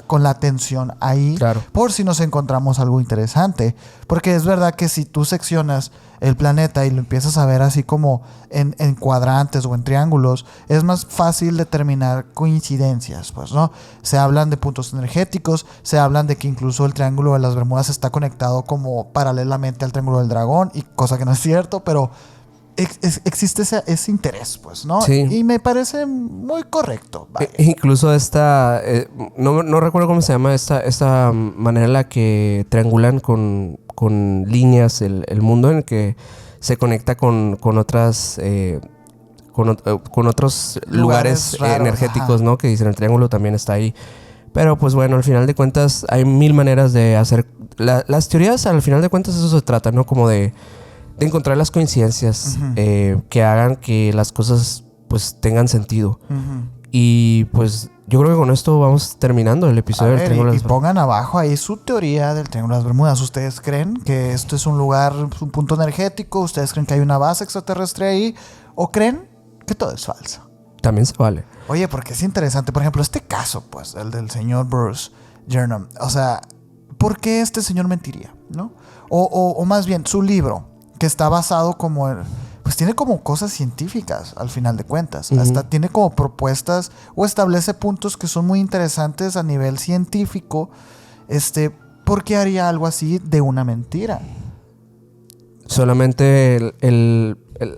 con la atención ahí, Claro. por si nos encontramos algo interesante. Porque es verdad que si tú seccionas el planeta y lo empiezas a ver así como en cuadrantes o en triángulos, es más fácil determinar coincidencias, pues, ¿no? Se hablan de puntos energéticos, se hablan de que incluso el Triángulo de las Bermudas está conectado como paralelamente al Triángulo del Dragón, y cosa que no es cierto, pero existe ese interés, pues, ¿no? Sí. Y me parece muy correcto. Vaya. Incluso esta, no recuerdo cómo se llama esta manera en la que triangulan con líneas el mundo, en el que se conecta con otras con otros lugares raros, energéticos, ajá. ¿no? Que dicen el triángulo también está ahí. Pero pues bueno, al final de cuentas hay mil maneras de hacer las teorías. Al final de cuentas eso se trata, ¿no? Como de encontrar las coincidencias que hagan que las cosas pues tengan sentido. Y pues yo creo que con esto vamos terminando el episodio del Triángulo de y las Bermudas. pongan abajo ahí su teoría del Triángulo de las Bermudas. ¿Ustedes creen que esto es un lugar, un punto energético? ¿Ustedes creen que hay una base extraterrestre ahí? ¿O creen que todo es falso? También se vale. Oye, porque es interesante. Por ejemplo, este caso, pues, el del señor Bruce Jernan. O sea, ¿por qué este señor mentiría? ¿No? O más bien, su libro, que está basado como en, pues tiene como cosas científicas al final de cuentas. Hasta tiene como propuestas o establece puntos que son muy interesantes a nivel científico. ¿Por qué haría algo así de una mentira? Solamente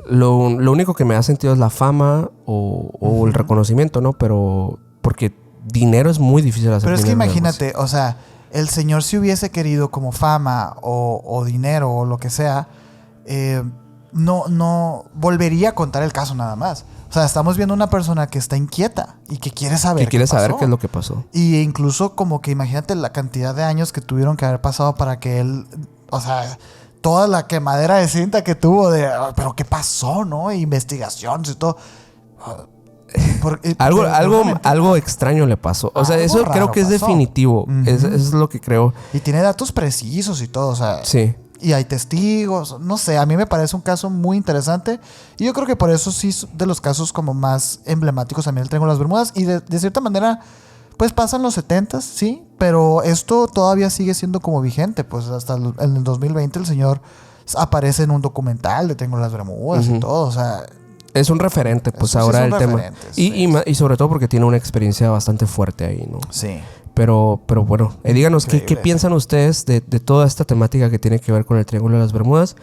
lo único que me ha sentido es la fama o el reconocimiento, ¿no? Pero porque dinero es muy difícil hacer. Pero es que dinero, imagínate, o sea, el señor si hubiese querido como fama o dinero o lo que sea, no volvería a contar el caso nada más. O sea, estamos viendo una persona que está inquieta y que quiere saber que quiere saber pasó. qué es lo que pasó. Y incluso como que imagínate la cantidad de años que tuvieron que haber pasado para que él, o sea, toda la quemadera de cinta que tuvo de, pero qué pasó, ¿no? Investigaciones y todo. Algo extraño le pasó. O sea, eso creo que es pasó. definitivo. Eso es lo que creo. Y tiene datos precisos y todo, o sea. Sí. Y hay testigos, no sé, a mí me parece un caso muy interesante. Y yo creo que por eso sí es de los casos como más emblemáticos también el Triángulo de las Bermudas. Y de cierta manera, pues pasan los 70s, sí, pero esto todavía sigue siendo como vigente. Pues hasta en el 2020 el señor aparece en un documental de Triángulo de las Bermudas y todo, o sea. Es un referente, pues Eso sí ahora es un el tema. referente, sí. Y sobre todo porque tiene una experiencia bastante fuerte ahí, ¿no? Sí. Pero bueno, díganos qué Increíble. piensan ustedes de toda esta temática que tiene que ver con el Triángulo de las Bermudas.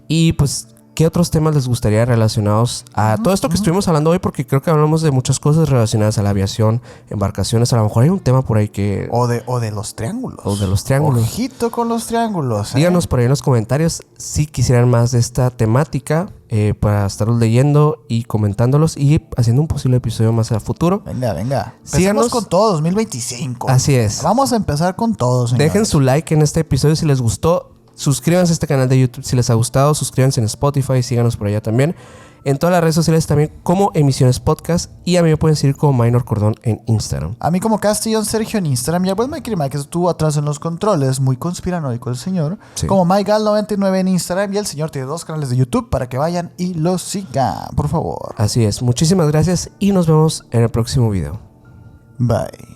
Y pues, ¿qué otros temas les gustaría relacionados a todo esto que estuvimos hablando hoy? Porque creo que hablamos de muchas cosas relacionadas a la aviación, embarcaciones. A lo mejor hay un tema por ahí que... O de los triángulos. O de los triángulos. Ojito con los triángulos. Díganos por ahí en los comentarios si quisieran más de esta temática para estarlos leyendo y comentándolos y haciendo un posible episodio más a futuro. Venga. Síganos. Empecemos con todo 2025. Así es. Vamos a empezar con todo, señores. Dejen su like en este episodio si les gustó. Suscríbanse a este canal de YouTube si les ha gustado. Suscríbanse en Spotify. Síganos por allá también. En todas las redes sociales también como Emisiones Podcast. Y a mí me pueden seguir como Minor Cordón en Instagram. A mí como Castellón Sergio en Instagram. Y a Mikey Mike que estuvo atrás en los controles. Muy conspiranoico el señor. Sí. Como MyGal99 en Instagram. Y el señor tiene 2 canales de YouTube para que vayan y los sigan, por favor. Así es. Muchísimas gracias y nos vemos en el próximo video. Bye.